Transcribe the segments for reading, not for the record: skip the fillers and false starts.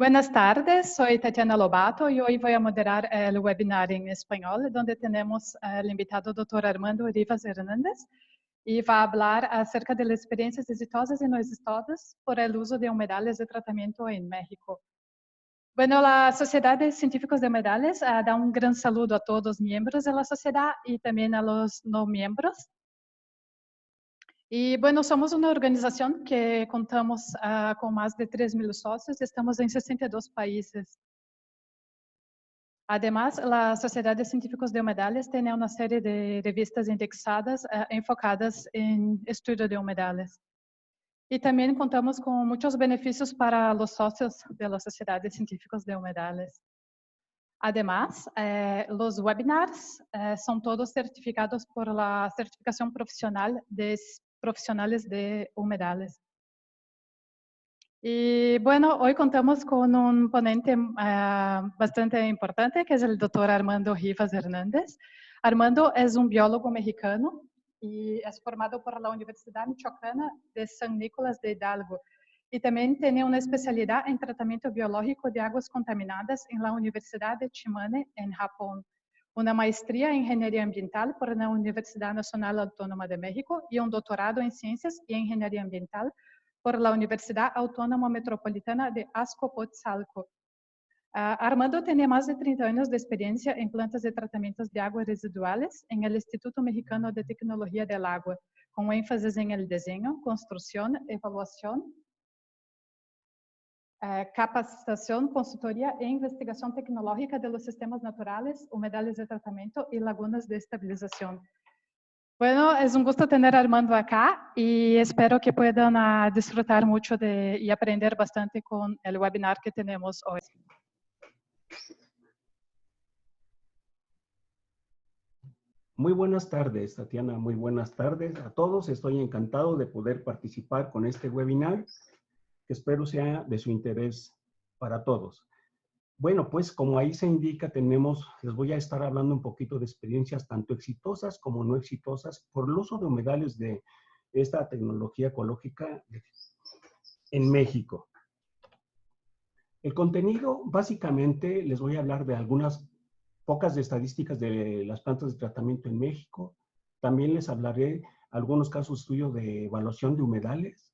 Buenas tardes, soy Tatiana Lobato y hoy voy a moderar el webinar en español donde tenemos al invitado Dr. Armando Rivas Hernández y va a hablar acerca de las experiencias exitosas en los estados por el uso de humedales de tratamiento en México. Bueno, la Sociedad de Científicos de Humedales da un gran saludo a todos los miembros de la sociedad y también a los no miembros. Y bueno, somos una organización que contamos con más de 3.000 socios, estamos en 62 países. Además, la Sociedad de Científicos de Humedales tiene una serie de revistas indexadas enfocadas en estudio de humedales. Y también contamos con muchos beneficios para los socios de la Sociedad de Científicos de Humedales. Además, los webinars son todos certificados por la certificación profesional de profesionales de humedales. Y bueno, hoy contamos con un ponente bastante importante, que es el doctor Armando Rivas Hernández. Armando es un biólogo mexicano y es formado por la Universidad Michoacana de San Nicolás de Hidalgo. Y también tiene una especialidad en tratamiento biológico de aguas contaminadas en la Universidad de Chimane, en Japón. Una maestría en Ingeniería Ambiental por la Universidad Nacional Autónoma de México y un doctorado en Ciencias y Ingeniería Ambiental por la Universidad Autónoma Metropolitana de Azcapotzalco. Armando tiene más de 30 años de experiencia en plantas de tratamientos de aguas residuales en el Instituto Mexicano de Tecnología del Agua, con énfasis en el diseño, construcción, evaluación, capacitación, consultoría e investigación tecnológica de los sistemas naturales, humedales de tratamiento y lagunas de estabilización. Bueno, es un gusto tener a Armando acá y espero que puedan disfrutar mucho y aprender bastante con el webinar que tenemos hoy. Muy buenas tardes, Tatiana. Muy buenas tardes a todos. Estoy encantado de poder participar con este webinar, que espero sea de su interés para todos. Bueno, pues como ahí se indica, les voy a estar hablando un poquito de experiencias tanto exitosas como no exitosas por el uso de humedales de esta tecnología ecológica en México. El contenido, básicamente, les voy a hablar de algunas pocas estadísticas de las plantas de tratamiento en México. También les hablaré algunos casos estudios de evaluación de humedales.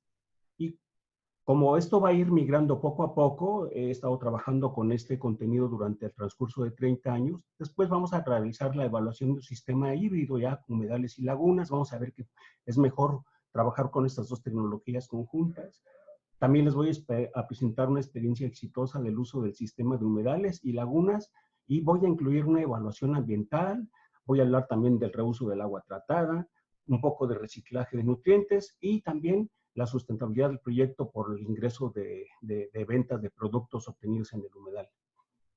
Y como esto va a ir migrando poco a poco, he estado trabajando con este contenido durante el transcurso de 30 años. Después vamos a realizar la evaluación de un sistema híbrido ya, humedales y lagunas. Vamos a ver que es mejor trabajar con estas dos tecnologías conjuntas. También les voy a presentar una experiencia exitosa del uso del sistema de humedales y lagunas y voy a incluir una evaluación ambiental, voy a hablar también del reuso del agua tratada, un poco de reciclaje de nutrientes y también la sustentabilidad del proyecto por el ingreso de ventas de productos obtenidos en el humedal.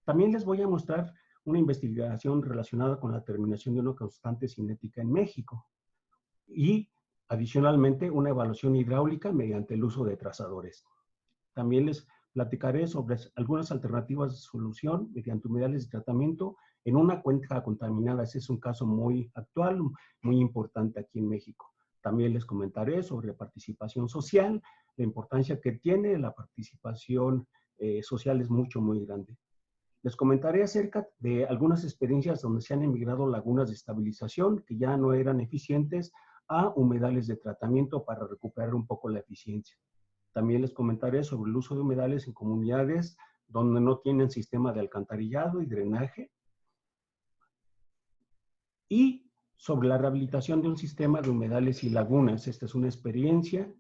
También les voy a mostrar una investigación relacionada con la terminación de una constante cinética en México y adicionalmente una evaluación hidráulica mediante el uso de trazadores. También les platicaré sobre algunas alternativas de solución mediante humedales de tratamiento en una cuenca contaminada. Ese es un caso muy actual, muy importante aquí en México. También les comentaré sobre participación social, la importancia que tiene la participación social es muy grande. Les comentaré acerca de algunas experiencias donde se han emigrado lagunas de estabilización que ya no eran eficientes a humedales de tratamiento para recuperar un poco la eficiencia. También les comentaré sobre el uso de humedales en comunidades donde no tienen sistema de alcantarillado y drenaje. Y sobre la rehabilitación de un sistema de humedales y lagunas. Esta es una experiencia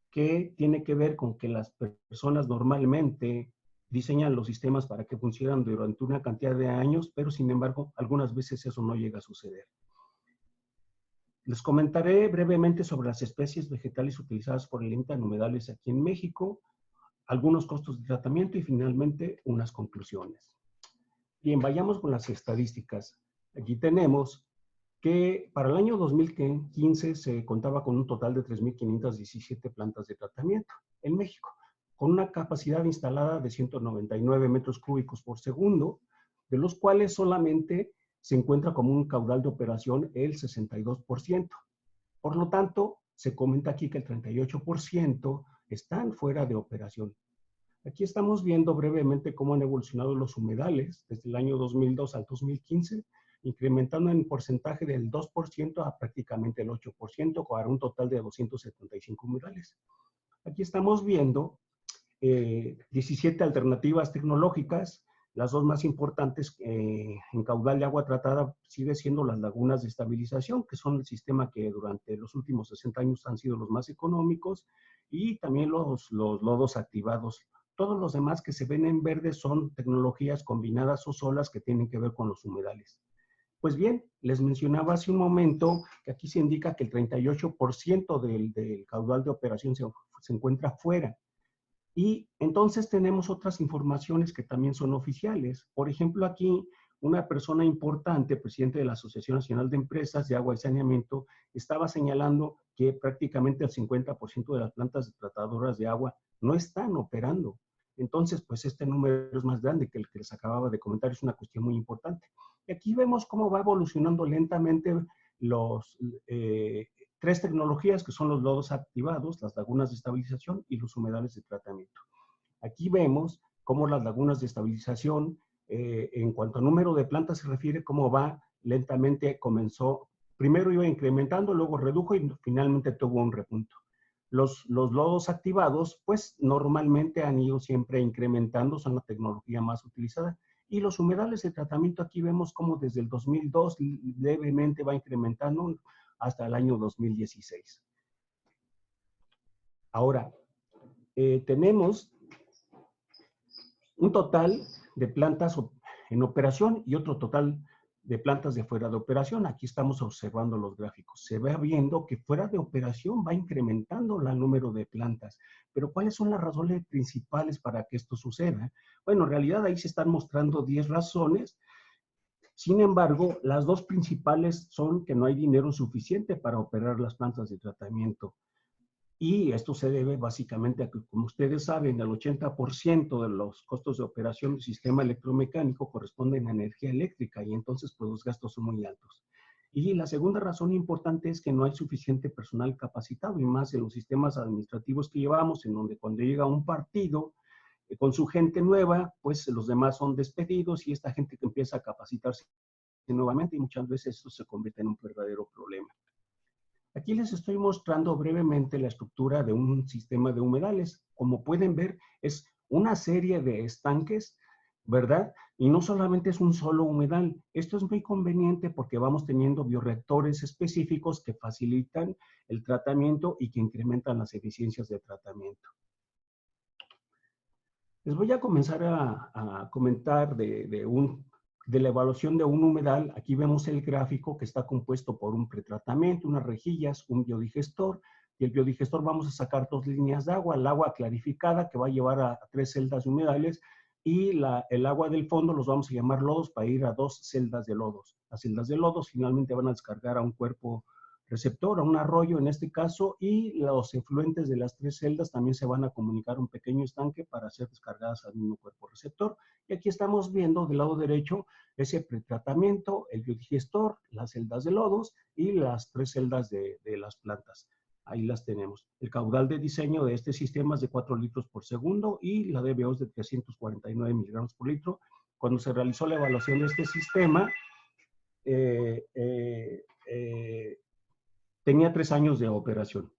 que tiene que ver con que las personas normalmente diseñan los sistemas para que funcionen durante una cantidad de años, pero sin embargo, algunas veces eso no llega a suceder. Les comentaré brevemente sobre las especies vegetales utilizadas por el INTA en humedales aquí en México, algunos costos de tratamiento y finalmente unas conclusiones. Bien, vayamos con las estadísticas. Aquí tenemos que para el año 2015 se contaba con un total de 3.517 plantas de tratamiento en México, con una capacidad instalada de 199 metros cúbicos por segundo, de los cuales solamente se encuentra como un caudal de operación el 62%. Por lo tanto, se comenta aquí que el 38% están fuera de operación. Aquí estamos viendo brevemente cómo han evolucionado los humedales desde el año 2002 al 2015, incrementando en porcentaje del 2% a prácticamente el 8%, para un total de 275 humedales. Aquí estamos viendo 17 alternativas tecnológicas. Las dos más importantes en caudal de agua tratada sigue siendo las lagunas de estabilización, que son el sistema que durante los últimos 60 años han sido los más económicos, y también los lodos activados. Todos los demás que se ven en verde son tecnologías combinadas o solas que tienen que ver con los humedales. Pues bien, les mencionaba hace un momento que aquí se indica que el 38% del caudal de operación se encuentra fuera. Y entonces tenemos otras informaciones que también son oficiales. Por ejemplo, aquí una persona importante, presidente de la Asociación Nacional de Empresas de Agua y Saneamiento, estaba señalando que prácticamente el 50% de las plantas tratadoras de agua no están operando. Entonces, pues este número es más grande que el que les acababa de comentar, es una cuestión muy importante. Y aquí vemos cómo va evolucionando lentamente los tres tecnologías que son los lodos activados, las lagunas de estabilización y los humedales de tratamiento. Aquí vemos cómo las lagunas de estabilización, en cuanto a número de plantas se refiere, cómo va lentamente, comenzó, primero iba incrementando, luego redujo y finalmente tuvo un repunto. Los lodos activados, pues normalmente han ido siempre incrementando, son la tecnología más utilizada. Y los humedales de tratamiento, aquí vemos cómo desde el 2002 levemente va incrementando hasta el año 2016. Ahora, tenemos un total de plantas en operación y otro total de plantas de fuera de operación. Aquí estamos observando los gráficos. Se va viendo que fuera de operación va incrementando el número de plantas. Pero ¿cuáles son las razones principales para que esto suceda? Bueno, en realidad ahí se están mostrando 10 razones. Sin embargo, las dos principales son que no hay dinero suficiente para operar las plantas de tratamiento. Y esto se debe básicamente a que, como ustedes saben, el 80% de los costos de operación del sistema electromecánico corresponden a energía eléctrica y entonces pues los gastos son muy altos. Y la segunda razón importante es que no hay suficiente personal capacitado y más en los sistemas administrativos que llevamos, en donde cuando llega un partido con su gente nueva, pues los demás son despedidos y esta gente que empieza a capacitarse nuevamente y muchas veces esto se convierte en un verdadero problema. Aquí les estoy mostrando brevemente la estructura de un sistema de humedales. Como pueden ver, es una serie de estanques, ¿verdad? Y no solamente es un solo humedal. Esto es muy conveniente porque vamos teniendo bioreactores específicos que facilitan el tratamiento y que incrementan las eficiencias de tratamiento. Les voy a comenzar a comentar de la evaluación de un humedal. Aquí vemos el gráfico que está compuesto por un pretratamiento, unas rejillas, un biodigestor. Y el biodigestor vamos a sacar dos líneas de agua, el agua clarificada que va a llevar a 3 celdas de humedales y el agua del fondo los vamos a llamar lodos para ir a 2 celdas de lodos. Las celdas de lodos finalmente van a descargar a un cuerpo receptor, a un arroyo en este caso, y los efluentes de las 3 celdas también se van a comunicar a un pequeño estanque para ser descargadas al mismo cuerpo receptor. Y aquí estamos viendo del lado derecho ese pretratamiento, el biodigestor, las celdas de lodos y las 3 celdas de las plantas. Ahí las tenemos. El caudal de diseño de este sistema es de 4 litros por segundo y la DBO es de 349 miligramos por litro. Cuando se realizó la evaluación de este sistema, tenía 3 años de operación.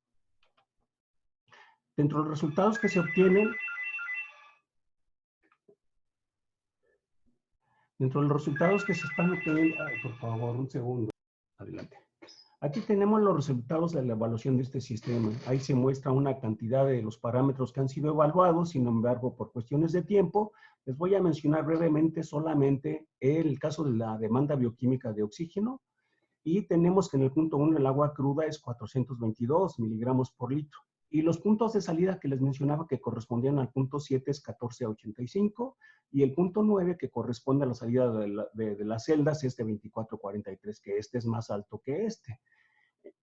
Dentro de los resultados que se obtienen, dentro de los resultados que se están obteniendo, por favor, un segundo, adelante. Aquí tenemos los resultados de la evaluación de este sistema. Ahí se muestra una cantidad de los parámetros que han sido evaluados, sin embargo, por cuestiones de tiempo, les voy a mencionar brevemente solamente el caso de la demanda bioquímica de oxígeno. Y tenemos que en el punto 1 el agua cruda es 422 miligramos por litro. Y los puntos de salida que les mencionaba que correspondían al punto 7 es 1485 y el punto 9 que corresponde a la salida de las celdas es de 2443, que este es más alto que este.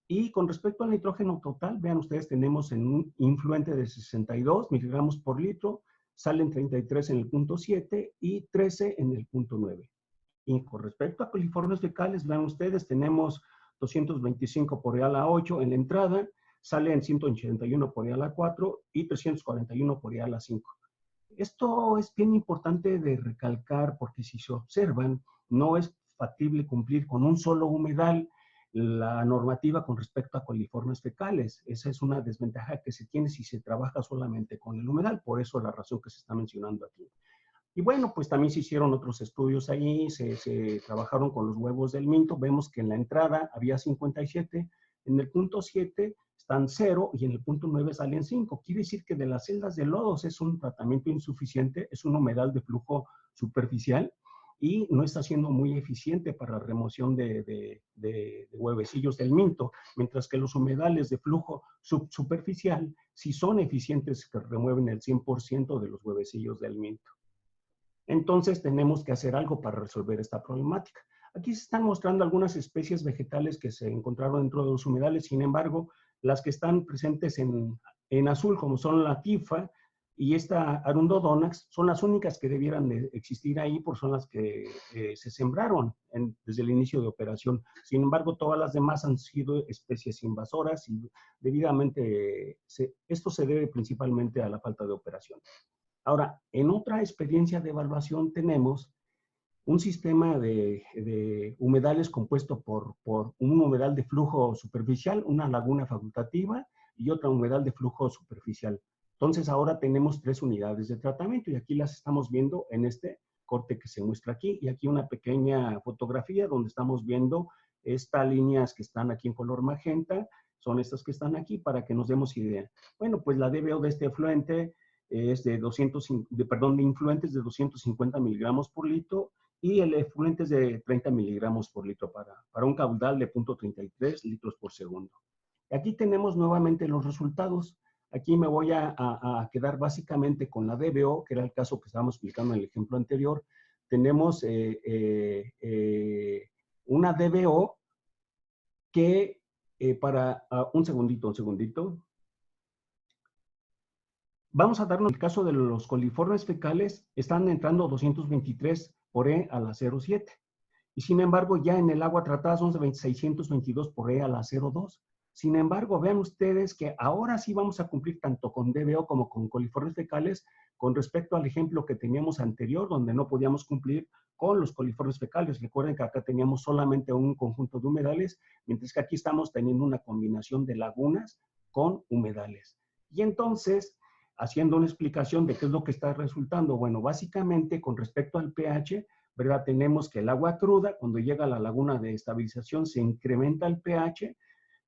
Y con respecto al nitrógeno total, vean ustedes, tenemos en un influente de 62 miligramos por litro, salen 33 en el punto 7 y 13 en el punto 9. Y con respecto a coliformes fecales, vean ustedes, tenemos 225 por EAL a 8 en la entrada, salen 181 por EAL a 4 y 341 por EAL a 5. Esto es bien importante de recalcar porque si se observan, no es factible cumplir con un solo humedal la normativa con respecto a coliformes fecales. Esa es una desventaja que se tiene si se trabaja solamente con el humedal, por eso la razón que se está mencionando aquí. Y bueno, pues también se hicieron otros estudios ahí, se trabajaron con los huevos del minto, vemos que en la entrada había 57, en el punto 7 están 0 y en el punto 9 salen 5. Quiere decir que de las celdas de lodos es un tratamiento insuficiente, es un humedal de flujo superficial y no está siendo muy eficiente para la remoción de huevecillos del minto, mientras que los humedales de flujo superficial sí son eficientes, que remueven el 100% de los huevecillos del minto. Entonces tenemos que hacer algo para resolver esta problemática. Aquí se están mostrando algunas especies vegetales que se encontraron dentro de los humedales, sin embargo, las que están presentes en azul, como son la tifa y esta Arundodonax, son las únicas que debieran de existir ahí, porque son las que se sembraron desde el inicio de operación. Sin embargo, todas las demás han sido especies invasoras y debidamente, esto se debe principalmente a la falta de operación. Ahora, en otra experiencia de evaluación tenemos un sistema de humedales compuesto por un humedal de flujo superficial, una laguna facultativa y otra humedal de flujo superficial. Entonces, ahora tenemos 3 unidades de tratamiento y aquí las estamos viendo en este corte que se muestra aquí. Y aquí una pequeña fotografía donde estamos viendo estas líneas que están aquí en color magenta, son estas que están aquí para que nos demos idea. Bueno, pues la DBO de este efluente es de influentes de 250 miligramos por litro y el efluente es de 30 miligramos por litro para un caudal de 0.33 litros por segundo. Aquí tenemos nuevamente los resultados. Aquí me voy a quedar básicamente con la DBO, que era el caso que estábamos explicando en el ejemplo anterior. Tenemos una DBO que un segundito. Vamos a darnos el caso de los coliformes fecales, están entrando 223 por E a la 0,7. Y sin embargo, ya en el agua tratada son 622 por E a la 0,2. Sin embargo, vean ustedes que ahora sí vamos a cumplir tanto con DBO como con coliformes fecales con respecto al ejemplo que teníamos anterior, donde no podíamos cumplir con los coliformes fecales. Recuerden que acá teníamos solamente un conjunto de humedales, mientras que aquí estamos teniendo una combinación de lagunas con humedales. Y entonces, haciendo una explicación de qué es lo que está resultando. Bueno, básicamente con respecto al pH, ¿verdad? Tenemos que el agua cruda, cuando llega a la laguna de estabilización, se incrementa el pH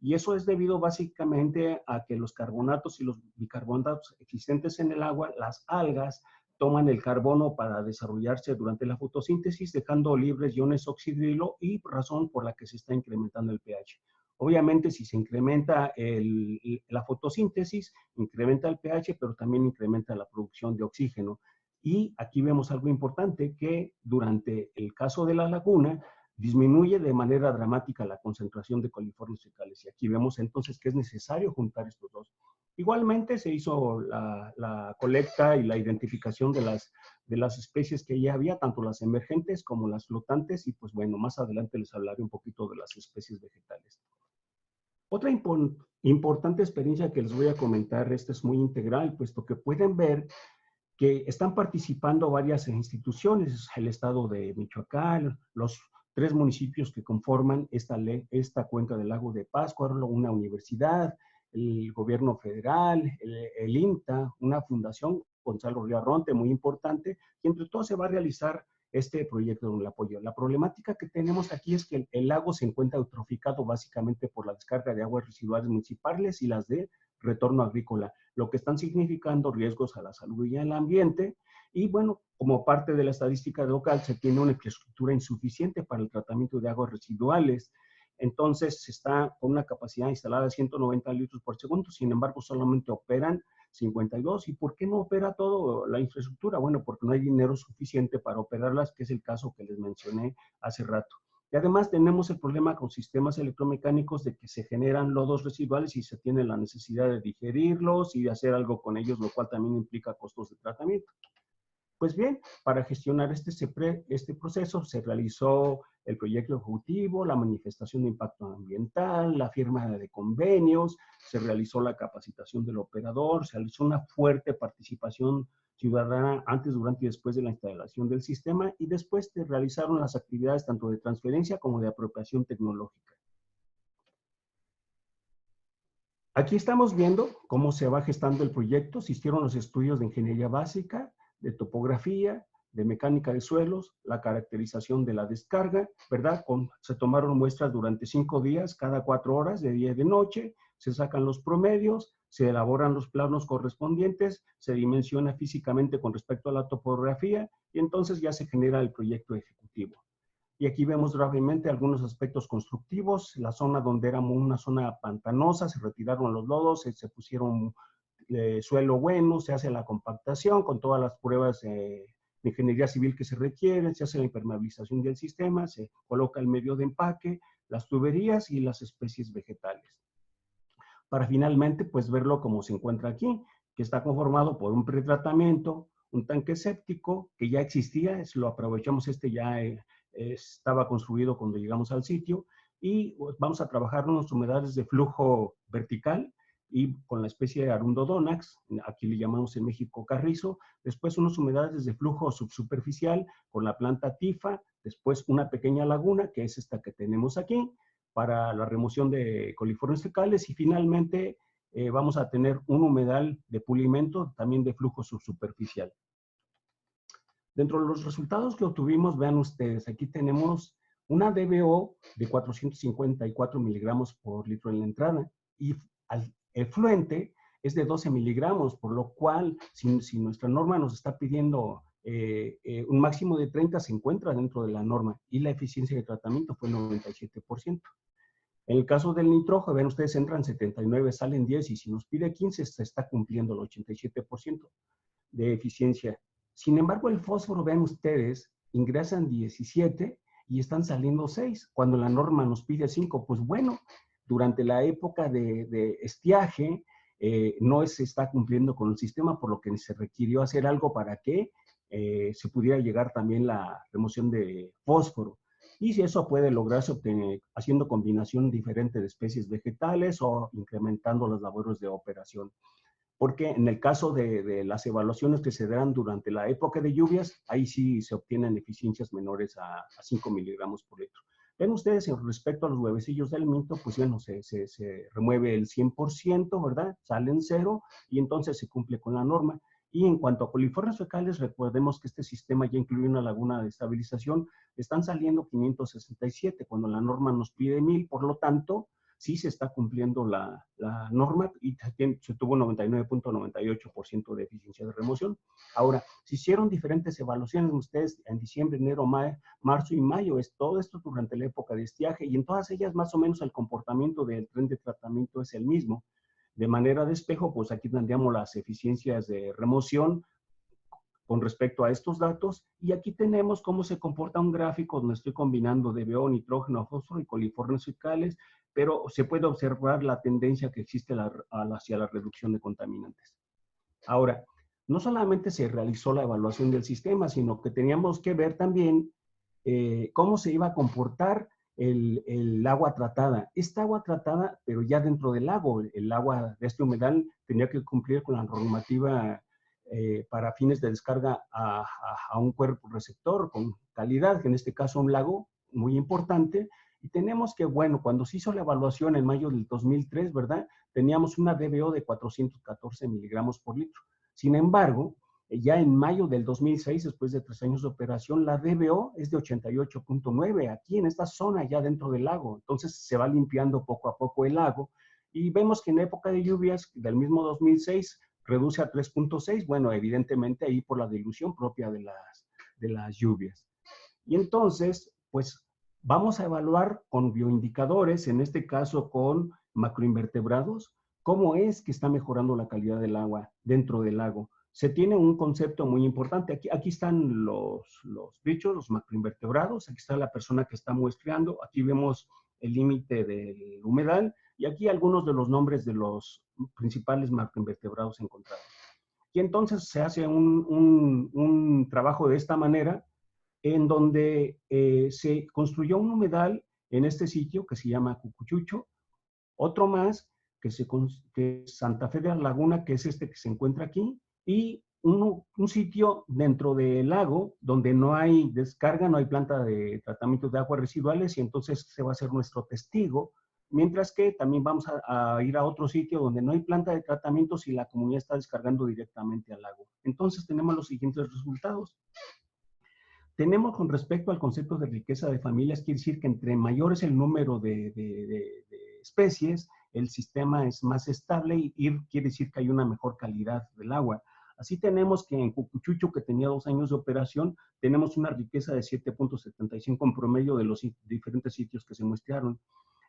y eso es debido básicamente a que los carbonatos y los bicarbonatos existentes en el agua, las algas, toman el carbono para desarrollarse durante la fotosíntesis, dejando libres iones oxidrilo y razón por la que se está incrementando el pH. Obviamente, si se incrementa la fotosíntesis, incrementa el pH, pero también incrementa la producción de oxígeno. Y aquí vemos algo importante, que durante el caso de la laguna, disminuye de manera dramática la concentración de coliformes fecales. Y aquí vemos entonces que es necesario juntar estos dos. Igualmente se hizo la colecta y la identificación de las especies que ya había, tanto las emergentes como las flotantes, y pues bueno, más adelante les hablaré un poquito de las especies vegetales. Otra importante experiencia que les voy a comentar, esta es muy integral, puesto que pueden ver que están participando varias instituciones, el estado de Michoacán, los 3 municipios que conforman esta cuenca del lago de Pátzcuaro, una universidad, el gobierno federal, el INTA, una fundación, Gonzalo Riarronte, muy importante, y entre todos se va a realizar este proyecto con el apoyo. La problemática que tenemos aquí es que el lago se encuentra eutroficado básicamente por la descarga de aguas residuales municipales y las de retorno agrícola, lo que están significando riesgos a la salud y al ambiente. Y bueno, como parte de la estadística local, se tiene una infraestructura insuficiente para el tratamiento de aguas residuales. Entonces, se está con una capacidad instalada de 190 litros por segundo, sin embargo, solamente operan 52. ¿Y por qué no opera toda la infraestructura? Bueno, porque no hay dinero suficiente para operarlas, que es el caso que les mencioné hace rato. Y además tenemos el problema con sistemas electromecánicos de que se generan lodos residuales y se tiene la necesidad de digerirlos y de hacer algo con ellos, lo cual también implica costos de tratamiento. Pues bien, para gestionar este proceso se realizó el proyecto ejecutivo, la manifestación de impacto ambiental, la firma de convenios, se realizó la capacitación del operador, se realizó una fuerte participación ciudadana antes, durante y después de la instalación del sistema, y después se realizaron las actividades tanto de transferencia como de apropiación tecnológica. Aquí estamos viendo cómo se va gestando el proyecto. Se hicieron los estudios de ingeniería básica, de topografía, de mecánica de suelos, la caracterización de la descarga, ¿verdad? Se tomaron muestras durante 5 días, cada 4 horas, de día y de noche, se sacan los promedios, se elaboran los planos correspondientes, se dimensiona físicamente con respecto a la topografía y entonces ya se genera el proyecto ejecutivo. Y aquí vemos brevemente algunos aspectos constructivos. La zona donde era una zona pantanosa, se retiraron los lodos, se pusieron suelo bueno, se hace la compactación con todas las pruebas de ingeniería civil que se requieren, se hace la impermeabilización del sistema, se coloca el medio de empaque, las tuberías y las especies vegetales. Para finalmente, pues verlo como se encuentra aquí, que está conformado por un pretratamiento, un tanque séptico que ya existía, lo aprovechamos, ya estaba construido cuando llegamos al sitio, y vamos a trabajar unas humedades de flujo vertical y con la especie de Arundodonax, aquí le llamamos en México carrizo, después unas humedades de flujo subsuperficial con la planta tifa, después una pequeña laguna, que es esta que tenemos aquí, para la remoción de coliformes fecales, y finalmente vamos a tener un humedal de pulimento también de flujo subsuperficial. Dentro de los resultados que obtuvimos, vean ustedes, aquí tenemos una DBO de 454 miligramos por litro en la entrada y al efluente es de 12 miligramos, por lo cual, si nuestra norma nos está pidiendo un máximo de 30, se encuentra dentro de la norma y la eficiencia de tratamiento fue el 97%. En el caso del nitrógeno, ven ustedes, entran 79, salen 10 y si nos pide 15, se está cumpliendo el 87% de eficiencia. Sin embargo, el fósforo, vean ustedes, ingresan 17 y están saliendo 6, cuando la norma nos pide 5. Pues bueno, durante la época de estiaje no se está cumpliendo con el sistema, por lo que se requirió hacer algo para que se pudiera llegar también la remoción de fósforo. Y si eso puede lograrse haciendo combinación diferente de especies vegetales o incrementando las labores de operación. Porque en el caso de las evaluaciones que se dan durante la época de lluvias, ahí sí se obtienen eficiencias menores a 5 miligramos por litro. Ven ustedes, respecto a los huevecillos del minto, pues bueno, se remueve el 100%, ¿verdad? Salen 0 y entonces se cumple con la norma. Y en cuanto a coliformes fecales, recordemos que este sistema ya incluye una laguna de estabilización, están saliendo 567 cuando la norma nos pide 1000, por lo tanto, sí se está cumpliendo la norma y se tuvo 99.98% de eficiencia de remoción. Ahora, se hicieron diferentes evaluaciones ustedes en diciembre, enero, marzo y mayo, todo esto durante la época de estiaje, y en todas ellas más o menos el comportamiento del tren de tratamiento es el mismo. De manera de espejo, pues aquí tendríamos las eficiencias de remoción con respecto a estos datos, y aquí tenemos cómo se comporta un gráfico donde estoy combinando DBO, nitrógeno, fósforo y coliformes fecales, pero se puede observar la tendencia que existe hacia la reducción de contaminantes. Ahora, no solamente se realizó la evaluación del sistema, sino que teníamos que ver también cómo se iba a comportar el agua tratada. Esta agua tratada, pero ya dentro del lago, el agua de este humedal tenía que cumplir con la normativa para fines de descarga a un cuerpo receptor con calidad, que en este caso un lago muy importante. Y tenemos que, bueno, cuando se hizo la evaluación en mayo del 2003, ¿verdad? Teníamos una DBO de 414 miligramos por litro. Sin embargo, ya en mayo del 2006, después de 3 años de operación, la DBO es de 88.9, aquí en esta zona ya dentro del lago. Entonces se va limpiando poco a poco el lago y vemos que en época de lluvias del mismo 2006 reduce a 3.6, bueno, evidentemente ahí por la dilución propia de las lluvias. Y entonces, pues vamos a evaluar con bioindicadores, en este caso con macroinvertebrados, cómo es que está mejorando la calidad del agua dentro del lago. Se tiene un concepto muy importante. Aquí están los bichos, los macroinvertebrados. Aquí está la persona que está muestreando. Aquí vemos el límite del humedal. Y aquí algunos de los nombres de los principales macroinvertebrados encontrados. Y entonces se hace un trabajo de esta manera, en donde se construyó un humedal en este sitio que se llama Cucuchucho, otro más que es Santa Fe de la Laguna, que es este que se encuentra aquí, y un sitio dentro del lago donde no hay descarga, no hay planta de tratamiento de aguas residuales y entonces se va a ser nuestro testigo, mientras que también vamos a ir a otro sitio donde no hay planta de tratamiento si la comunidad está descargando directamente al lago. Entonces tenemos los siguientes resultados. Tenemos con respecto al concepto de riqueza de familias, quiere decir que entre mayor es el número de especies, el sistema es más estable y quiere decir que hay una mejor calidad del agua. Así tenemos que en Cucuchucho, que tenía 2 años de operación, tenemos una riqueza de 7.75 en promedio de los diferentes sitios que se muestrearon.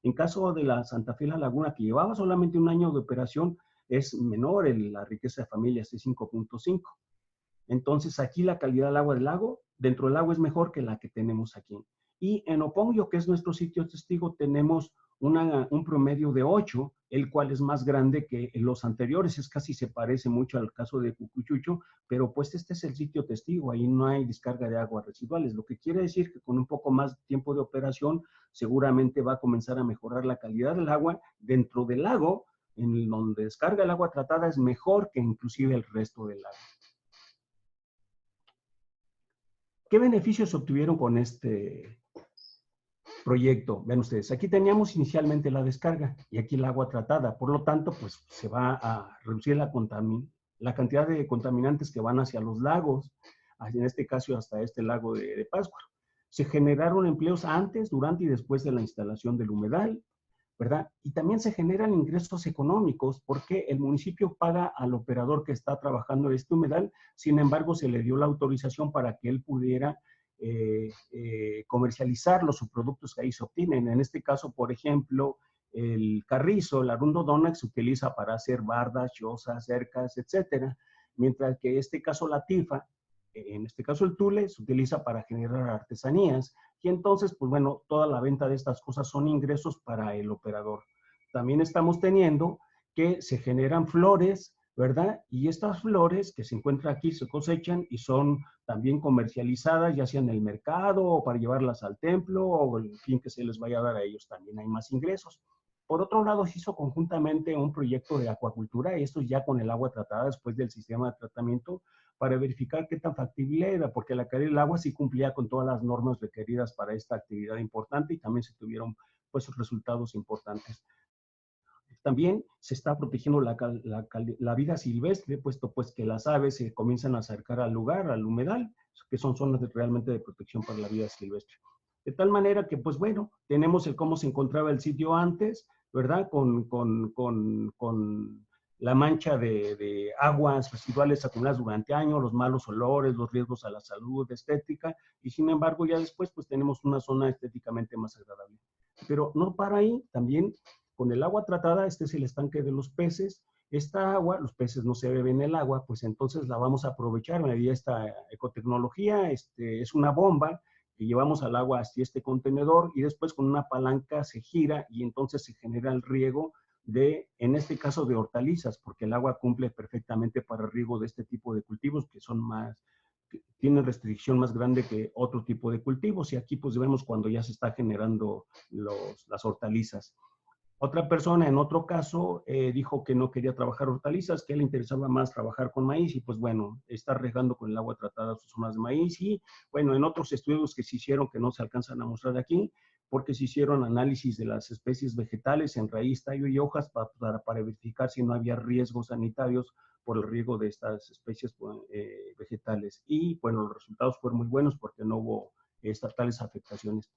En caso de la Santa Fe La Laguna, que llevaba solamente 1 año de operación, es menor la riqueza de familias, de 5.5. Entonces, aquí la calidad del agua del lago, dentro del lago es mejor que la que tenemos aquí. Y en Opongo, que es nuestro sitio testigo, tenemos un promedio de 8, el cual es más grande que los anteriores. Casi se parece mucho al caso de Cucuchucho, pero pues este es el sitio testigo, ahí no hay descarga de aguas residuales, lo que quiere decir que con un poco más tiempo de operación, seguramente va a comenzar a mejorar la calidad del agua dentro del lago, en donde descarga el agua tratada es mejor que inclusive el resto del lago. ¿Qué beneficios obtuvieron con este proyecto? Vean ustedes, aquí teníamos inicialmente la descarga y aquí el agua tratada. Por lo tanto, pues se va a reducir la cantidad de contaminantes que van hacia los lagos, en este caso hasta este lago de Pátzcuaro. Se generaron empleos antes, durante y después de la instalación del humedal, ¿verdad? Y también se generan ingresos económicos porque el municipio paga al operador que está trabajando este humedal, sin embargo se le dio la autorización para que él pudiera comercializar los subproductos que ahí se obtienen. En este caso, por ejemplo, el carrizo, el arundo Donax se utiliza para hacer bardas, chozas, cercas, etcétera, mientras que en este caso la tifa, en este caso el tule, se utiliza para generar artesanías. Y entonces, pues bueno, toda la venta de estas cosas son ingresos para el operador. También estamos teniendo que se generan flores, ¿verdad? Y estas flores que se encuentran aquí se cosechan y son también comercializadas, ya sea en el mercado o para llevarlas al templo o el fin que se les vaya a dar a ellos, también hay más ingresos. Por otro lado, se hizo conjuntamente un proyecto de acuacultura, esto ya con el agua tratada después del sistema de tratamiento, para verificar qué tan factible era, porque la calidad del agua sí cumplía con todas las normas requeridas para esta actividad importante y también se tuvieron pues resultados importantes. También se está protegiendo la vida silvestre, puesto pues que las aves se comienzan a acercar al lugar, al humedal, que son zonas realmente de protección para la vida silvestre. De tal manera que, pues bueno, tenemos el cómo se encontraba el sitio antes, ¿verdad? Con la mancha de aguas residuales acumuladas durante años, los malos olores, los riesgos a la salud, estética, y sin embargo ya después pues tenemos una zona estéticamente más agradable. Pero no para ahí, también con el agua tratada, este es el estanque de los peces, esta agua, los peces no se beben el agua, pues entonces la vamos a aprovechar mediante esta ecotecnología, es una bomba que llevamos al agua hacia este contenedor y después con una palanca se gira y entonces se genera el riego en este caso de hortalizas, porque el agua cumple perfectamente para el riego de este tipo de cultivos que son que tienen restricción más grande que otro tipo de cultivos y aquí pues vemos cuando ya se está generando las hortalizas. Otra persona, en otro caso, dijo que no quería trabajar hortalizas, que le interesaba más trabajar con maíz y pues bueno, está regando con el agua tratada sus zonas de maíz y bueno, en otros estudios que se hicieron que no se alcanzan a mostrar aquí, porque se hicieron análisis de las especies vegetales en raíz, tallo y hojas para verificar si no había riesgos sanitarios por el riego de estas especies vegetales. Y bueno, los resultados fueron muy buenos porque no hubo tales afectaciones.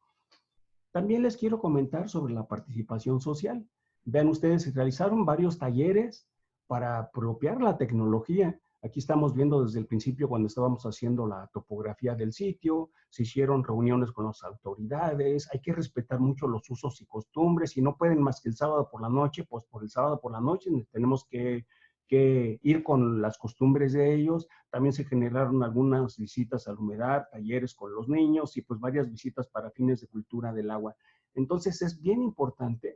También les quiero comentar sobre la participación social. Vean ustedes, se realizaron varios talleres para apropiar la tecnología. Aquí estamos viendo desde el principio cuando estábamos haciendo la topografía del sitio, se hicieron reuniones con las autoridades, hay que respetar mucho los usos y costumbres, si no pueden más que el sábado por la noche, pues por el sábado por la noche tenemos que ir con las costumbres de ellos. También se generaron algunas visitas al humedal, talleres con los niños y pues varias visitas para fines de cultura del agua. Entonces es bien importante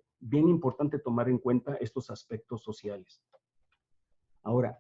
tomar en cuenta estos aspectos sociales. Ahora,